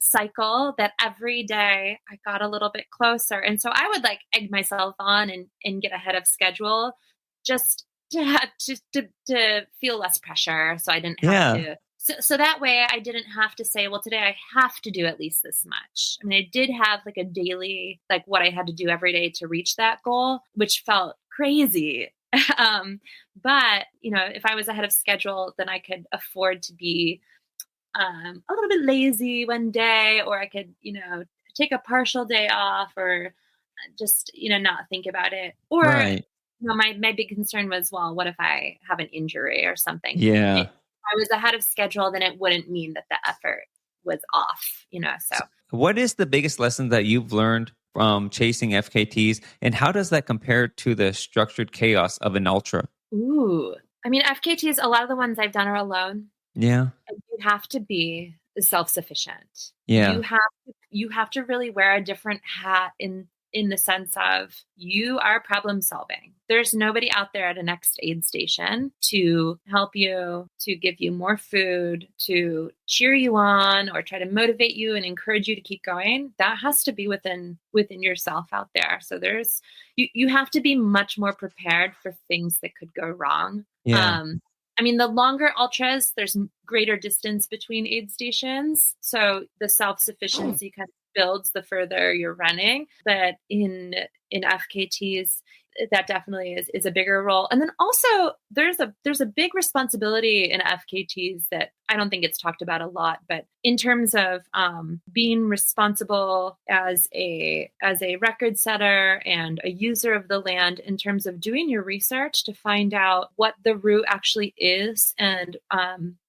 [SPEAKER 1] cycle that every day I got a little bit closer. And so I would like egg myself on and get ahead of schedule just to feel less pressure. So I didn't have to. So that way I didn't have to say, well, today I have to do at least this much. I mean, I did have like a daily, like what I had to do every day to reach that goal, which felt crazy. But if I was ahead of schedule, then I could afford to be a little bit lazy one day, or I could, take a partial day off, or just, not think about it. Or, my big concern was, well, what if I have an injury or something?
[SPEAKER 3] Yeah.
[SPEAKER 1] If I was ahead of schedule, then it wouldn't mean that the effort was off, so.
[SPEAKER 3] What is the biggest lesson that you've learned from chasing FKTs, and how does that compare to the structured chaos of an ultra?
[SPEAKER 1] Ooh, I mean, FKTs, a lot of the ones I've done are alone.
[SPEAKER 3] Yeah.
[SPEAKER 1] And you have to be self-sufficient.
[SPEAKER 3] Yeah.
[SPEAKER 1] You have to really wear a different hat in the sense of you are problem solving. There's nobody out there at a next aid station to help you, to give you more food, to cheer you on, or try to motivate you and encourage you to keep going. That has to be within yourself out there. So you have to be much more prepared for things that could go wrong.
[SPEAKER 3] Yeah.
[SPEAKER 1] I mean, the longer ultras, there's greater distance between aid stations. So the self-sufficiency kind of builds the further you're running. But in FKTs, that definitely is a bigger role. And then also there's a big responsibility in FKTs that I don't think it's talked about a lot, but in terms of being responsible as a record setter and a user of the land, in terms of doing your research to find out what the route actually is, and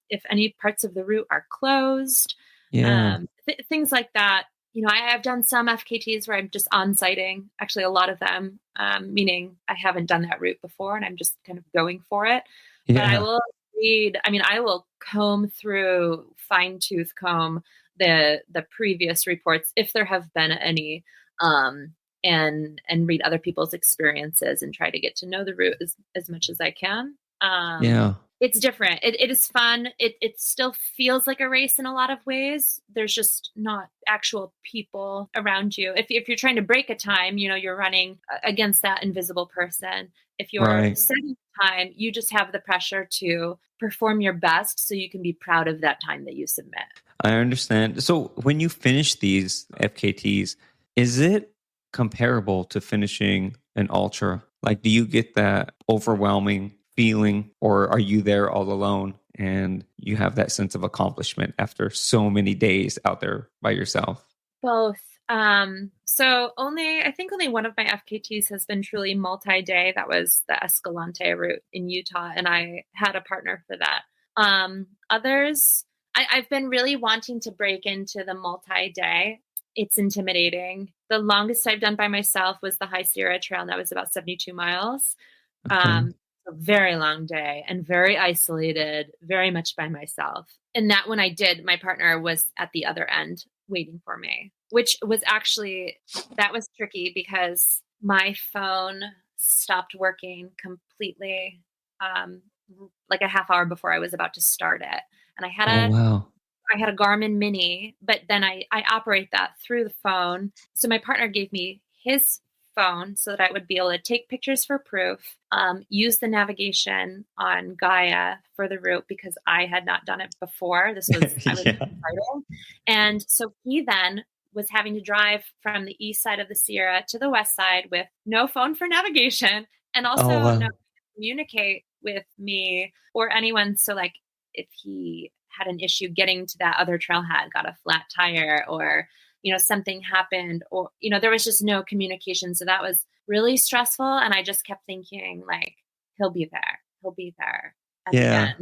[SPEAKER 1] if any parts of the route are closed, things like that. I've done some FKTs where I'm just on-sighting, actually a lot of them, meaning I haven't done that route before and I'm just kind of going for it. Yeah. But I will fine-tooth comb the previous reports, if there have been any, and read other people's experiences and try to get to know the route as much as I can. It's different. It is fun. It still feels like a race in a lot of ways. There's just not actual people around you. If you're trying to break a time, you're running against that invisible person. If you're setting time, you just have the pressure to perform your best so you can be proud of that time that you submit.
[SPEAKER 3] I understand. So when you finish these FKTs, is it comparable to finishing an ultra? Like, do you get that overwhelming feeling, or are you there all alone and you have that sense of accomplishment after so many days out there by yourself?
[SPEAKER 1] Both. So I think only one of my FKTs has been truly multi-day. That was the Escalante route in Utah, and I had a partner for that. Others, I've been really wanting to break into the multi-day. It's intimidating. The longest I've done by myself was the High Sierra Trail, and that was about 72 miles.
[SPEAKER 3] Okay.
[SPEAKER 1] A very long day and very isolated, very much by myself. And that when I did, my partner was at the other end waiting for me, which was that was tricky because my phone stopped working completely, like a half hour before I was about to start it. And
[SPEAKER 3] Oh, wow.
[SPEAKER 1] I had a Garmin Mini, but then I operate that through the phone. So my partner gave me his phone so that I would be able to take pictures for proof, use the navigation on Gaia for the route because I had not done it before. I was starting. And so he then was having to drive from the east side of the Sierra to the west side with no phone for navigation and also
[SPEAKER 3] Oh, wow.
[SPEAKER 1] no communicate with me or anyone. So like if he had an issue getting to that other trailhead, got a flat tire or, something happened or, there was just no communication. So that was really stressful. And I just kept thinking like, he'll be there at the end.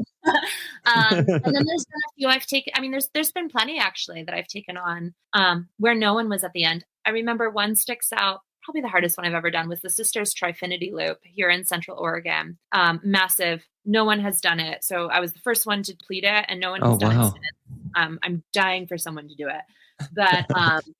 [SPEAKER 1] And then there's been a few I've taken. I mean, there's been plenty actually that I've taken on where no one was at the end. I remember one sticks out. Probably the hardest one I've ever done was the Sisters Trifinity Loop here in Central Oregon. Massive. No one has done it. So I was the first one to complete it and no one has done it since. I'm dying for someone to do it. But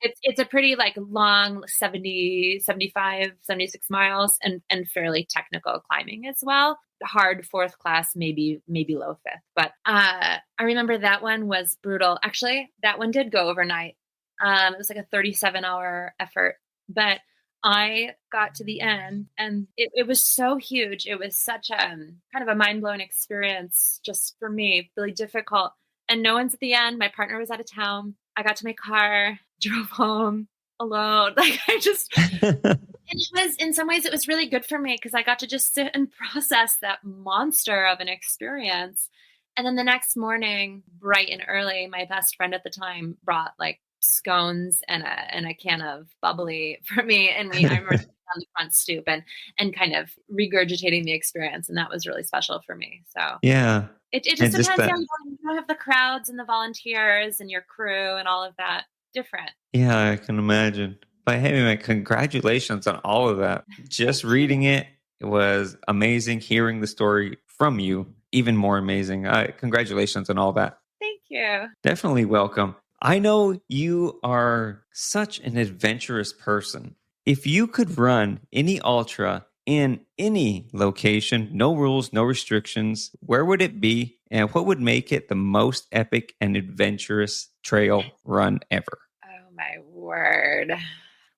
[SPEAKER 1] it's a pretty like long 70, 75, 76 miles and fairly technical climbing as well. Hard fourth class, maybe low fifth. But I remember that one was brutal. Actually, that one did go overnight. It was like a 37-hour effort. But I got to the end and it was so huge. It was such a kind of a mind-blowing experience just for me, really difficult. And no one's at the end. My partner was out of town. I got to my car, drove home alone. Like and it was, in some ways, it was really good for me because I got to just sit and process that monster of an experience. And then the next morning, bright and early, my best friend at the time brought like scones and a can of bubbly for me. And I remember sitting on the front stoop and kind of regurgitating the experience. And that was really special for me. So
[SPEAKER 3] yeah.
[SPEAKER 1] It just depends. You don't have the crowds and the volunteers and your crew and all of that different.
[SPEAKER 3] Yeah, I can imagine. But hey, man, congratulations on all of that. Just reading it was amazing. Hearing the story from you, even more amazing. Congratulations on all that.
[SPEAKER 1] Thank you.
[SPEAKER 3] Definitely welcome. I know you are such an adventurous person. If you could run any ultra in any location, no rules, no restrictions, where would it be? And what would make it the most epic and adventurous trail run ever?
[SPEAKER 1] Oh, my word.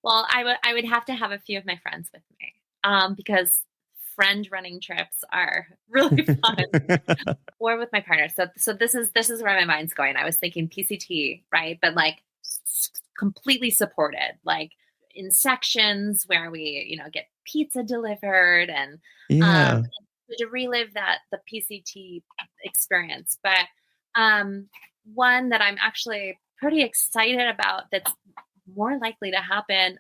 [SPEAKER 1] Well, I would have to have a few of my friends with me because friend running trips are really fun. Or with my partner. So this is where my mind's going. I was thinking PCT, right? But like completely supported, like in sections where we, get pizza delivered and to relive the PCT experience. But one that I'm actually pretty excited about that's more likely to happen.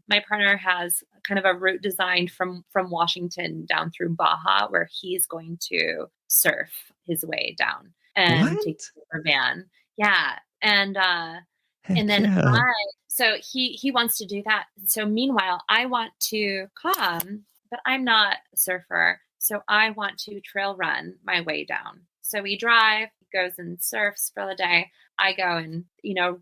[SPEAKER 1] My partner has kind of a route designed from Washington down through Baja where he's going to surf his way down and take a van. Yeah. And then so he wants to do that. So meanwhile, I want to come, but I'm not a surfer. So I want to trail run my way down. So we drive, he goes and surfs for the day. I go and,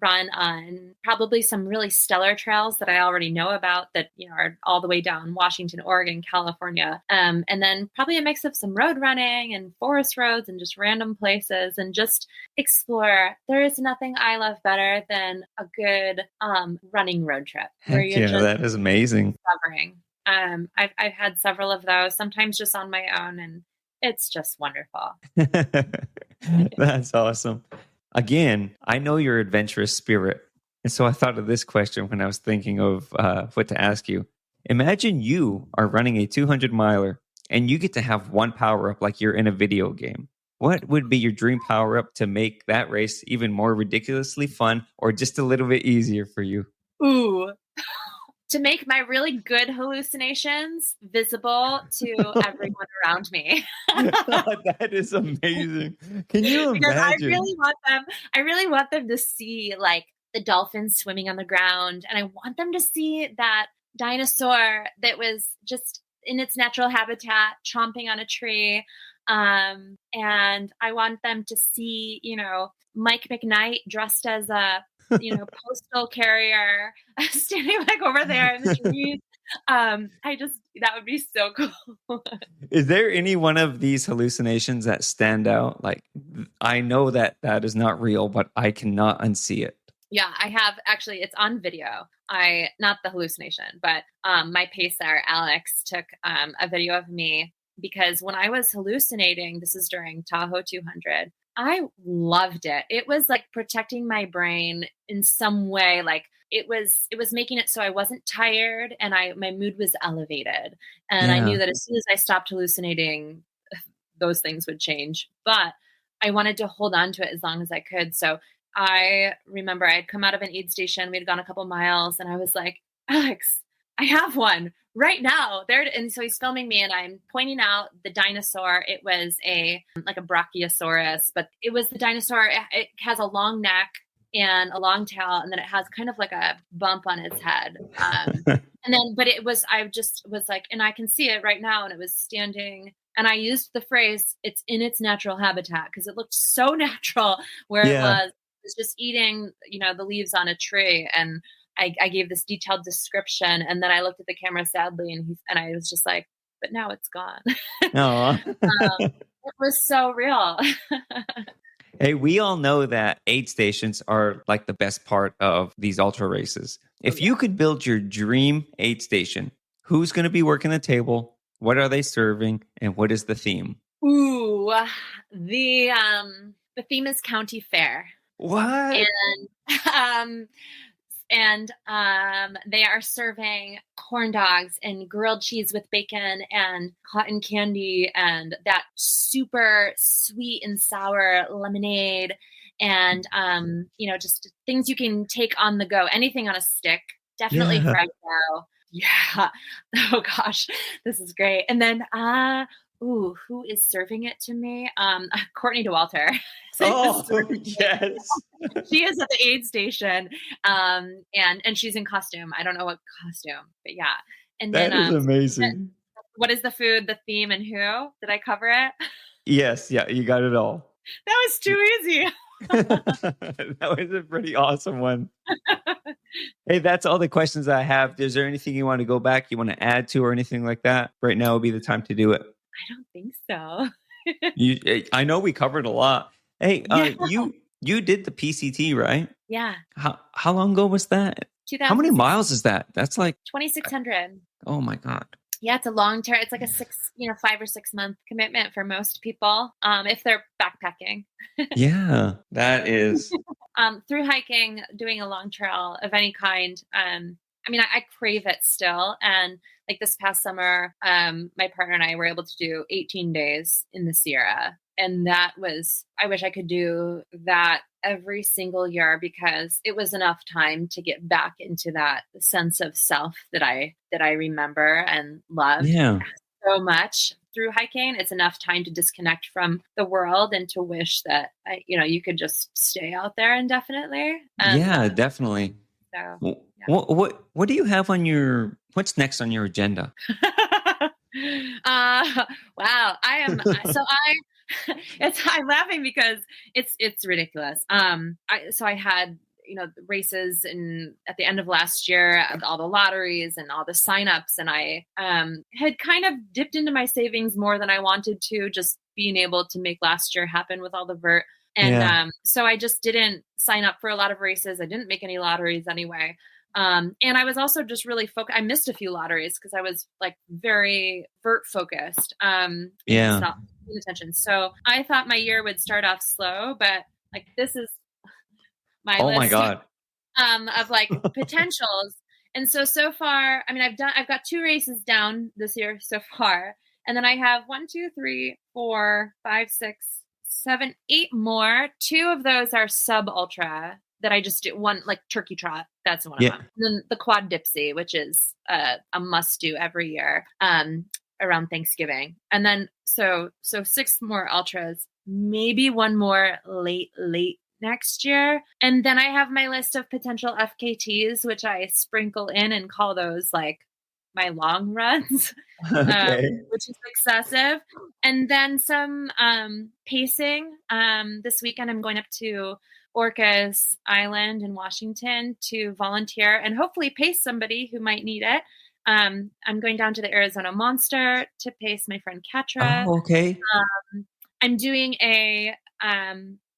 [SPEAKER 1] run on probably some really stellar trails that I already know about that, are all the way down Washington, Oregon, California. And then probably a mix of some road running and forest roads and just random places and just explore. There is nothing I love better than a good running road trip.
[SPEAKER 3] That is amazing.
[SPEAKER 1] Discovering. I've had several of those, sometimes just on my own, and it's just wonderful.
[SPEAKER 3] That's awesome. Again, I know your adventurous spirit. And so I thought of this question when I was thinking of what to ask you. Imagine you are running a 200 miler and you get to have one power up like you're in a video game. What would be your dream power up to make that race even more ridiculously fun or just a little bit easier for you?
[SPEAKER 1] Ooh. To make my really good hallucinations visible to everyone around me.
[SPEAKER 3] That is amazing. Can you
[SPEAKER 1] Because
[SPEAKER 3] imagine?
[SPEAKER 1] I really want them to see like the dolphins swimming on the ground, and I want them to see that dinosaur that was just in its natural habitat chomping on a tree. And I want them to see, Mike McKnight dressed as a, postal carrier standing like over there in the trees. That would be so cool.
[SPEAKER 3] Is there any one of these hallucinations that stand out? Like, I know that that is not real, but I cannot unsee it.
[SPEAKER 1] Yeah, I have actually, it's on video. Not the hallucination, but my pacer, Alex, took a video of me because when I was hallucinating, this is during Tahoe 200, I loved it. It was like protecting my brain in some way. Like it was making it so I wasn't tired and my mood was elevated. And I knew that as soon as I stopped hallucinating, those things would change. But I wanted to hold on to it as long as I could. So I remember I had come out of an aid station. We had gone a couple miles and I was like, Alex, I have one right now there. And so he's filming me and I'm pointing out the dinosaur. It was like a brachiosaurus, but it was the dinosaur. It has a long neck and a long tail. And then it has kind of like a bump on its head. I just was like, and I can see it right now. And it was standing. And I used the phrase, it's in its natural habitat, because it looked so natural where it was just eating, the leaves on a tree. And I gave this detailed description. And then I looked at the camera sadly and I was just like, but now it's gone. It was so real.
[SPEAKER 3] Hey, we all know that aid stations are like the best part of these ultra races. If you could build your dream aid station, who's going to be working the table? What are they serving? And what is the theme?
[SPEAKER 1] Ooh, the theme is county fair.
[SPEAKER 3] What?
[SPEAKER 1] And they are serving corn dogs and grilled cheese with bacon and cotton candy and that super sweet and sour lemonade and, just things you can take on the go. Anything on a stick, definitely fried dough. Yeah. Oh gosh, this is great. And then, who is serving it to me? Courtney DeWalter.
[SPEAKER 3] Oh, yes.
[SPEAKER 1] She is at the aid station, and she's in costume. I don't know what costume, but yeah. And
[SPEAKER 3] that is amazing.
[SPEAKER 1] What is the food, the theme, and who? Did I cover it?
[SPEAKER 3] Yes, yeah, you got it all.
[SPEAKER 1] That was too easy.
[SPEAKER 3] That was a pretty awesome one. Hey, that's all the questions I have. Is there anything you want to go back, you want to add to, or anything like that? Right now would be the time to do it.
[SPEAKER 1] I don't think so.
[SPEAKER 3] I know we covered a lot. Hey, you did the PCT, right?
[SPEAKER 1] Yeah.
[SPEAKER 3] How long ago was that? How many miles is that? That's like
[SPEAKER 1] 2,600.
[SPEAKER 3] Oh my God.
[SPEAKER 1] Yeah, it's a long term. It's like a 5 or 6 month commitment for most people, if they're backpacking.
[SPEAKER 3] Yeah, that is.
[SPEAKER 1] Through hiking, doing a long trail of any kind. I crave it still. And like this past summer, my partner and I were able to do 18 days in the Sierra. And I wish I could do that every single year because it was enough time to get back into that sense of self that I remember and love so much through hiking. It's enough time to disconnect from the world and to wish that, you could just stay out there indefinitely. And,
[SPEAKER 3] definitely.
[SPEAKER 1] So,
[SPEAKER 3] yeah. What do you have on what's next on your agenda?
[SPEAKER 1] Wow. I'm laughing because it's ridiculous. I had, races at the end of last year, all the lotteries and all the signups. And I had kind of dipped into my savings more than I wanted to, just being able to make last year happen with all the Vert. And so I just didn't sign up for a lot of races. I didn't make any lotteries anyway. And I was also just really focused. I missed a few lotteries because I was like very Vert focused. Not paying attention. So I thought my year would start off slow, but like this is my list
[SPEAKER 3] my God.
[SPEAKER 1] of like potentials. And so far, I mean, I've got 2 races down this year so far. And then I have 1, 2, 3, 4, 5, 6, 7, 8 more. 2 of those are sub ultra that I just do. One, like Turkey Trot, that's one of them. And then the Quad Dipsy, which is a must do every year around Thanksgiving. And then so 6 more ultras, maybe 1 more late next year. And then I have my list of potential FKTs, which I sprinkle in and call those like my long runs, which is excessive. And then some pacing. This weekend, I'm going up to Orcas Island in Washington to volunteer and hopefully pace somebody who might need it. I'm going down to the Arizona Monster to pace my friend Ketra.
[SPEAKER 3] Oh, okay.
[SPEAKER 1] I'm doing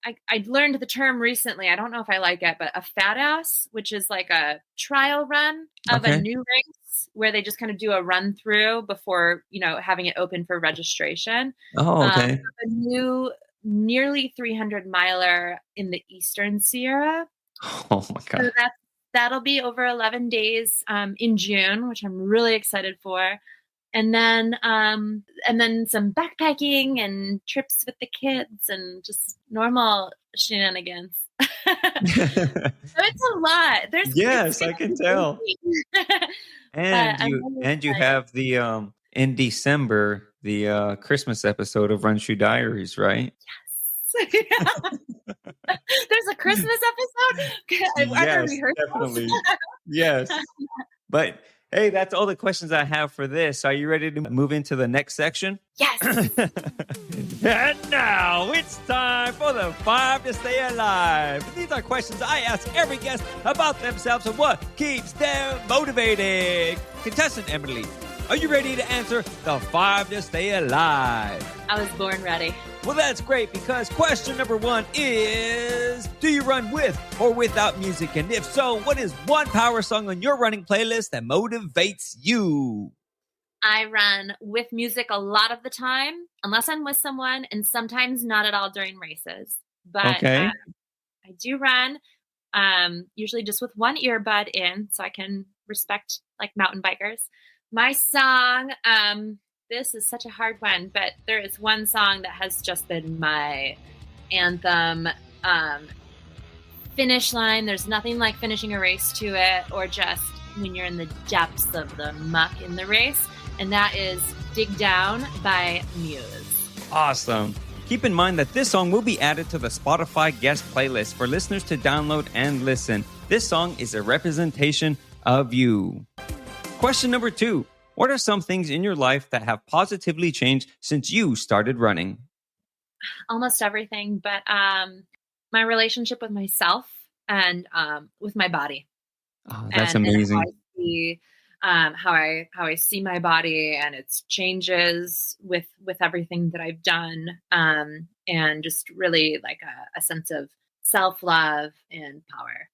[SPEAKER 1] I learned the term recently. I don't know if I like it, but a fat ass, which is like a trial run of a new race where they just kind of do a run through before, having it open for registration.
[SPEAKER 3] Oh, okay.
[SPEAKER 1] A new nearly 300 miler in the Eastern Sierra.
[SPEAKER 3] Oh my God.
[SPEAKER 1] So that'll be over 11 days in June, which I'm really excited for. And then some backpacking and trips with the kids and just normal shenanigans. So it's a lot.
[SPEAKER 3] Yes, I can tell. And you have the in December the Christmas episode of Run Shoe Diaries, right?
[SPEAKER 1] Yes. There's a Christmas episode.
[SPEAKER 3] Yes, definitely. Yes, but. Hey, that's all the questions I have for this. Are you ready to move into the next section?
[SPEAKER 1] Yes.
[SPEAKER 3] And now it's time for the 5 to stay alive. These are questions I ask every guest about themselves and what keeps them motivated. Contestant Emily, are you ready to answer the 5 to stay alive?
[SPEAKER 1] I was born ready.
[SPEAKER 3] Well, that's great because question number 1 is, do you run with or without music? And if so, what is one power song on your running playlist that motivates you?
[SPEAKER 1] I run with music a lot of the time, unless I'm with someone, and sometimes not at all during races. But I do run usually just with one earbud in so I can respect like mountain bikers. My song, this is such a hard one, but there is one song that has just been my anthem. Finish line, there's nothing like finishing a race to it, or just when you're in the depths of the muck in the race, and that is Dig Down by Muse.
[SPEAKER 3] Awesome. Keep in mind that this song will be added to the Spotify guest playlist for listeners to download and listen. This song is a representation of you. Question number 2. What are some things in your life that have positively changed since you started running?
[SPEAKER 1] Almost everything, but my relationship with myself and with my body.
[SPEAKER 3] Oh, that's amazing.
[SPEAKER 1] And how I see my body and its changes with everything that I've done, and just really like a sense of self-love and power.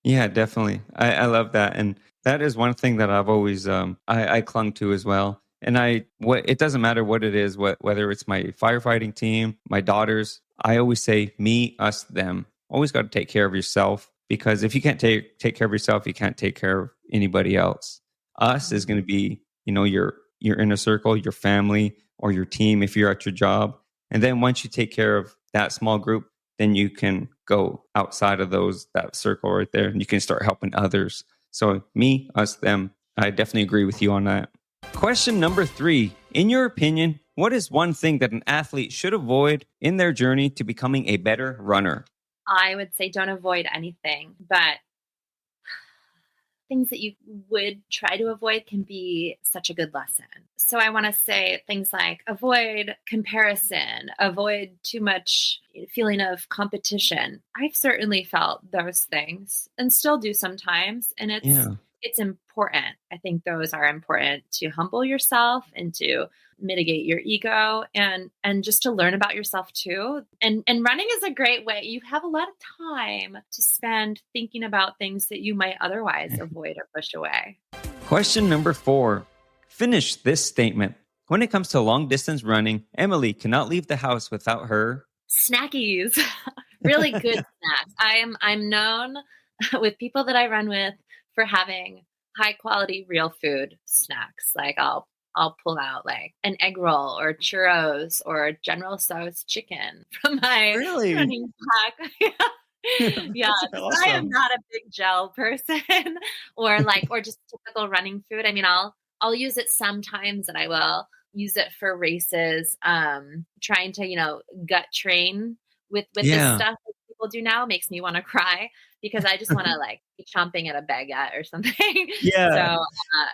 [SPEAKER 3] Yeah, definitely. I love that. And that is one thing that I've always I clung to as well. And it doesn't matter what it is, whether it's my firefighting team, my daughters, I always say me, us, them. Always got to take care of yourself, because if you can't take care of yourself, you can't take care of anybody else. Us is going to be, your inner circle, your family, or your team if you're at your job. And then once you take care of that small group, then you can go outside of that circle right there, and you can start helping others. So me, us, them. I definitely agree with you on that. Question number 3. In your opinion, what is one thing that an athlete should avoid in their journey to becoming a better runner?
[SPEAKER 1] I would say don't avoid anything, but things that you would try to avoid can be such a good lesson. So I want to say things like avoid comparison, avoid too much feeling of competition. I've certainly felt those things and still do sometimes. And it's important. I think those are important to humble yourself and to mitigate your ego and just to learn about yourself too. And running is a great way. You have a lot of time to spend thinking about things that you might otherwise avoid or push away.
[SPEAKER 3] Question number 4. Finish this statement. When it comes to long distance running, Emily cannot leave the house without her
[SPEAKER 1] snackies. Really good snacks. I'm known with people that I run with for having high quality real food snacks. Like I'll pull out like an egg roll or churros or General Tso's chicken from my
[SPEAKER 3] Really?
[SPEAKER 1] running pack. Yeah,
[SPEAKER 3] That's
[SPEAKER 1] I am
[SPEAKER 3] awesome.
[SPEAKER 1] not a big gel person or just typical running food. I mean, I'll use it sometimes and I will use it for races. Trying to, gut train with this
[SPEAKER 3] Yeah.
[SPEAKER 1] stuff that people do now makes me want to cry because I just want to like be chomping at a baguette or something.
[SPEAKER 3] Yeah.
[SPEAKER 1] So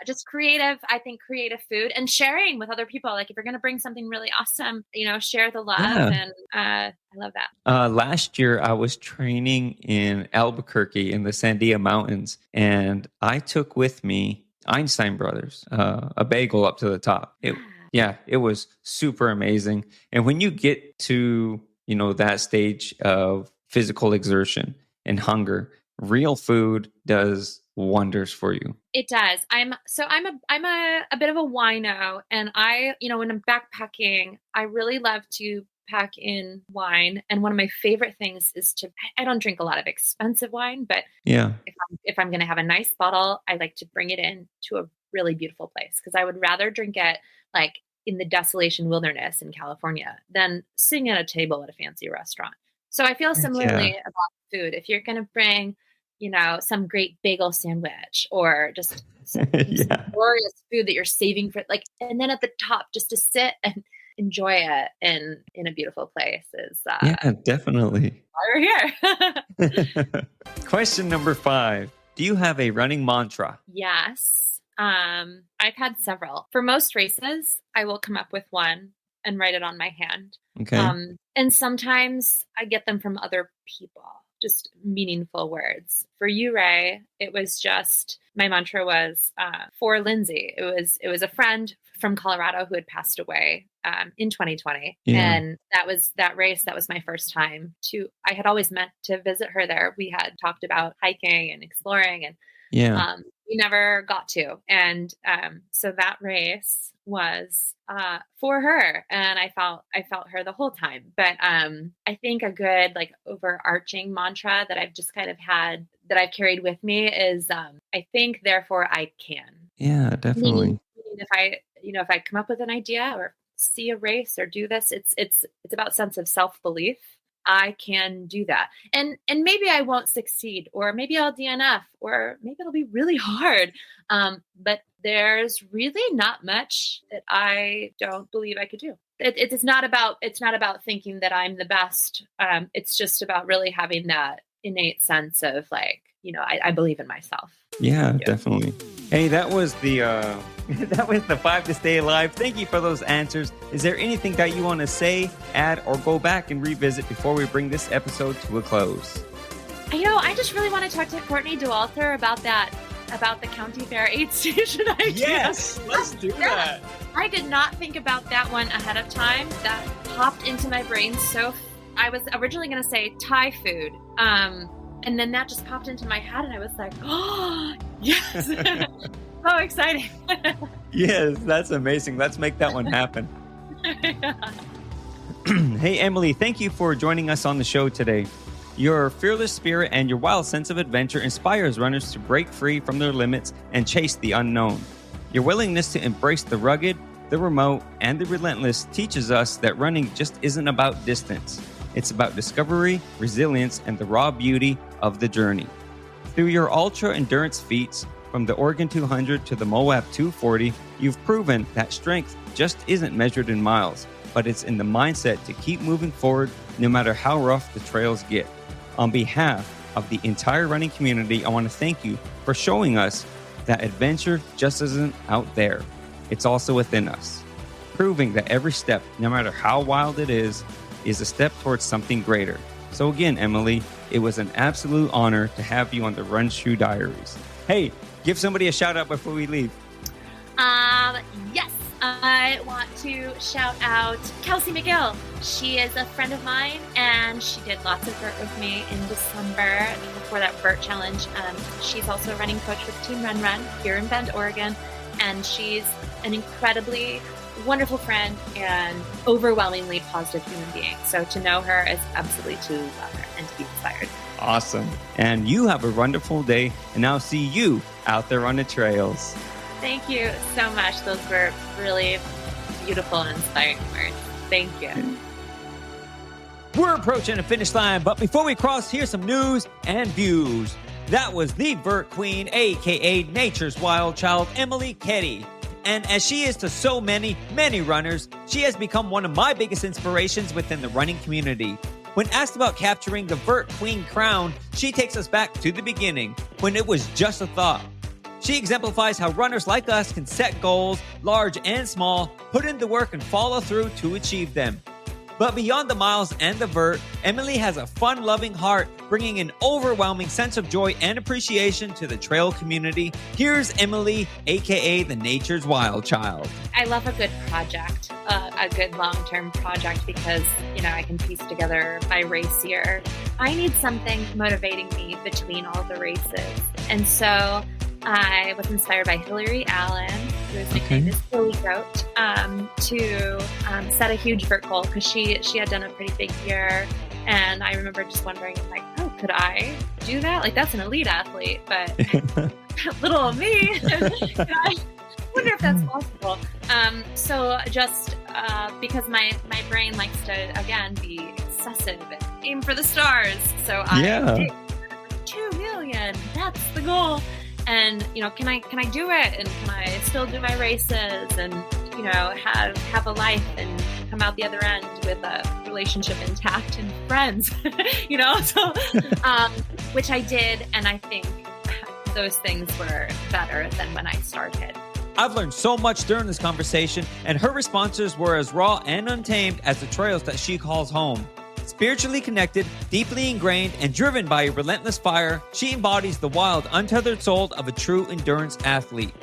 [SPEAKER 1] just creative, I think creative food and sharing with other people. Like if you're going to bring something really awesome, share the love.
[SPEAKER 3] Yeah.
[SPEAKER 1] And I love that.
[SPEAKER 3] Last year, I was training in Albuquerque in the Sandia Mountains, and I took with me Einstein Brothers, a bagel up to the top. It was super amazing. And when you get to, that stage of physical exertion and hunger, real food does wonders for you.
[SPEAKER 1] It does. I'm a bit of a wino, and when I'm backpacking, I really love to pack in wine. And one of my favorite things is I don't drink a lot of expensive wine, but
[SPEAKER 3] Yeah.
[SPEAKER 1] if I'm going to have a nice bottle, I like to bring it in to a really beautiful place because I would rather drink it like in the desolation wilderness in California than sitting at a table at a fancy restaurant. So I feel similarly about food. If you're going to bring, some great bagel sandwich or just some glorious food that you're saving for and then at the top just to sit and enjoy it in a beautiful place is
[SPEAKER 3] Definitely.
[SPEAKER 1] why we're here.
[SPEAKER 3] Question number 5. Do you have a running mantra?
[SPEAKER 1] Yes. I've had several. For most races, I will come up with one and write it on my hand.
[SPEAKER 3] Okay.
[SPEAKER 1] And sometimes I get them from other people, just meaningful words. For you, Ray, it was just, my mantra was for Lindsay. It was a friend from Colorado who had passed away in 2020.
[SPEAKER 3] Yeah.
[SPEAKER 1] And that race, that was my first time I had always meant to visit her there. We had talked about hiking and exploring and we never got to. And so that race was for her, and I felt her the whole time. But I think a good overarching mantra that I've just kind of had that I've carried with me is I think, therefore I can.
[SPEAKER 3] Yeah, definitely.
[SPEAKER 1] Meaning if I come up with an idea or see a race or do this, it's about sense of self-belief. I can do that. And maybe I won't succeed, or maybe I'll DNF, or maybe it'll be really hard. But there's really not much that I don't believe I could do. It's not about thinking that I'm the best. It's just about really having that innate sense of I believe in myself.
[SPEAKER 3] Yeah, definitely. Hey, that was the 5 to stay alive. Thank you for those answers. Is there anything that you want to say, add, or go back and revisit before we bring this episode to a close?
[SPEAKER 1] I just really want to talk to Courtney Daualter about the county fair aid station idea.
[SPEAKER 3] Yes, let's do that.
[SPEAKER 1] I did not think about that one ahead of time. That popped into my brain. So I was originally going to say Thai food. And then that just popped into my head and I was like, oh, yes. So exciting.
[SPEAKER 3] Yes, that's amazing. Let's make that one happen. Hey, Emily, thank you for joining us on the show today. Your fearless spirit and your wild sense of adventure inspires runners to break free from their limits and chase the unknown. Your willingness to embrace the rugged, the remote, and the relentless teaches us that running just isn't about distance. It's about discovery, resilience, and the raw beauty of the journey. Through your ultra-endurance feats, from the Oregon 200 to the Moab 240, you've proven that strength just isn't measured in miles, but it's in the mindset to keep moving forward no matter how rough the trails get. On behalf of the entire running community, I want to thank you for showing us that adventure just isn't out there. It's also within us, proving that every step, no matter how wild it is a step towards something greater. So again, Emily, it was an absolute honor to have you on the Run Shoe Diaries. Hey, give somebody a shout out before we leave.
[SPEAKER 1] Yes, I want to shout out Kelsey McGill. She is a friend of mine and she did lots of Vert with me in December before that Vert challenge. She's also a running coach with Team RunRun here in Bend, Oregon. And she's an incredibly wonderful friend and overwhelmingly positive human being. So to know her is absolutely to love her and to be inspired.
[SPEAKER 3] Awesome. And you have a wonderful day, and I'll see you out there on the trails.
[SPEAKER 1] Thank you so much. Those were really beautiful and inspiring words. Thank you.
[SPEAKER 3] We're approaching the finish line, but before we cross, here's some news and views. That was the Vert Queen, aka Nature's Wild Child, Emily Keddie. And as she is to so many, many runners, she has become one of my biggest inspirations within the running community. When asked about capturing the Vert Queen Crown, she takes us back to the beginning, when it was just a thought. She exemplifies how runners like us can set goals, large and small, put in the work and follow through to achieve them. But beyond the miles and the vert, Emily has a fun-loving heart, bringing an overwhelming sense of joy and appreciation to the trail community. Here's Emily, aka the Nature's Wild Child.
[SPEAKER 1] I love a good project, a good long-term project, because, I can piece together my race year. I need something motivating me between all the races. And so I was inspired by Hillary Allen, who is nicknamed as Hilly Goat, to set a huge vert goal, because she had done a pretty big year. And I remember just wondering, could I do that? That's an elite athlete, but little me. I wonder if that's possible. So just because my brain likes to, again, be obsessive and aim for the stars. So I did 2 million. That's the goal. And, can I do it? And can I still do my races and, have a life and come out the other end with a relationship intact and friends, so, which I did. And I think those things were better than when I started.
[SPEAKER 3] I've learned so much during this conversation, and her responses were as raw and untamed as the trails that she calls home. Spiritually connected, deeply ingrained, and driven by a relentless fire, she embodies the wild, untethered soul of a true endurance athlete.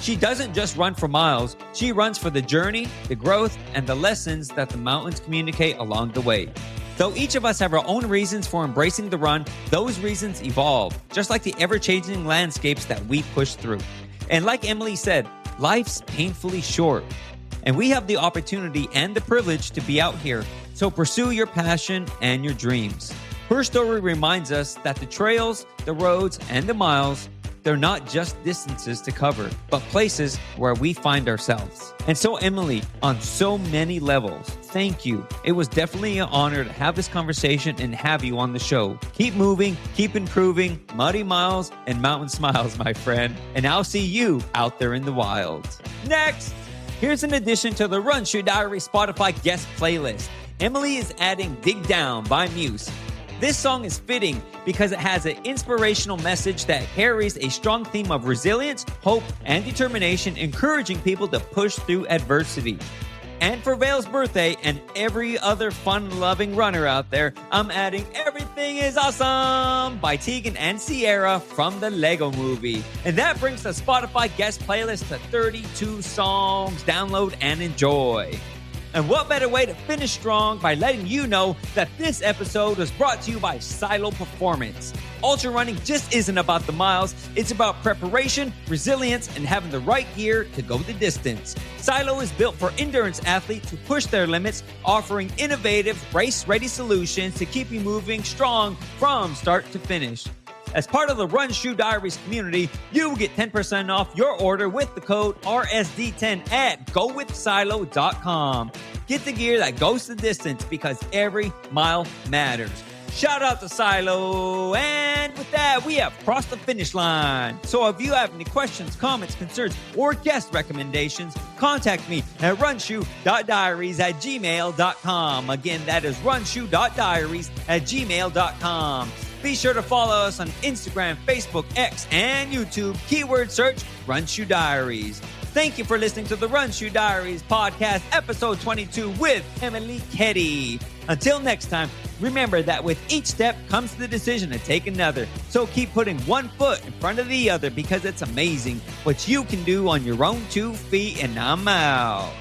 [SPEAKER 3] She doesn't just run for miles, she runs for the journey, the growth, and the lessons that the mountains communicate along the way. Though each of us have our own reasons for embracing the run, those reasons evolve, just like the ever-changing landscapes that we push through. And like Emily said, life's painfully short, and we have the opportunity and the privilege to be out here. So pursue your passion and your dreams. Her story reminds us that the trails, the roads, and the miles, they're not just distances to cover, but places where we find ourselves. And so, Emily, on so many levels, thank you. It was definitely an honor to have this conversation and have you on the show. Keep moving, keep improving, muddy miles and mountain smiles, my friend. And I'll see you out there in the wild. Next, here's an addition to the Run Shoot Diary Spotify guest playlist. Emily is adding Dig Down by Muse. This song is fitting because it has an inspirational message that carries a strong theme of resilience, hope, and determination, encouraging people to push through adversity. And for Vale's birthday and every other fun-loving runner out there, I'm adding Everything is Awesome by Tegan and Sierra from the Lego Movie. And that brings the Spotify guest playlist to 32 songs. Download and enjoy. And what better way to finish strong by letting you know that this episode was brought to you by Silo Performance. Ultra running just isn't about the miles, it's about preparation, resilience, and having the right gear to go the distance. Silo is built for endurance athletes who push their limits, offering innovative, race-ready solutions to keep you moving strong from start to finish. As part of the Run Shoe Diaries community, you will get 10% off your order with the code RSD10 at gowithsilo.com. Get the gear that goes the distance, because every mile matters. Shout out to Silo. And with that, we have crossed the finish line. So if you have any questions, comments, concerns, or guest recommendations, contact me at runshoe.diaries@gmail.com. Again, that is runshoe.diaries@gmail.com. Be sure to follow us on Instagram, Facebook, X, and YouTube. Keyword search Run Shoe Diaries. Thank you for listening to the Run Shoe Diaries podcast, episode 22 with Emily Keddie. Until next time, remember that with each step comes the decision to take another. So keep putting one foot in front of the other, because it's amazing what you can do on your own 2 feet. And I'm out.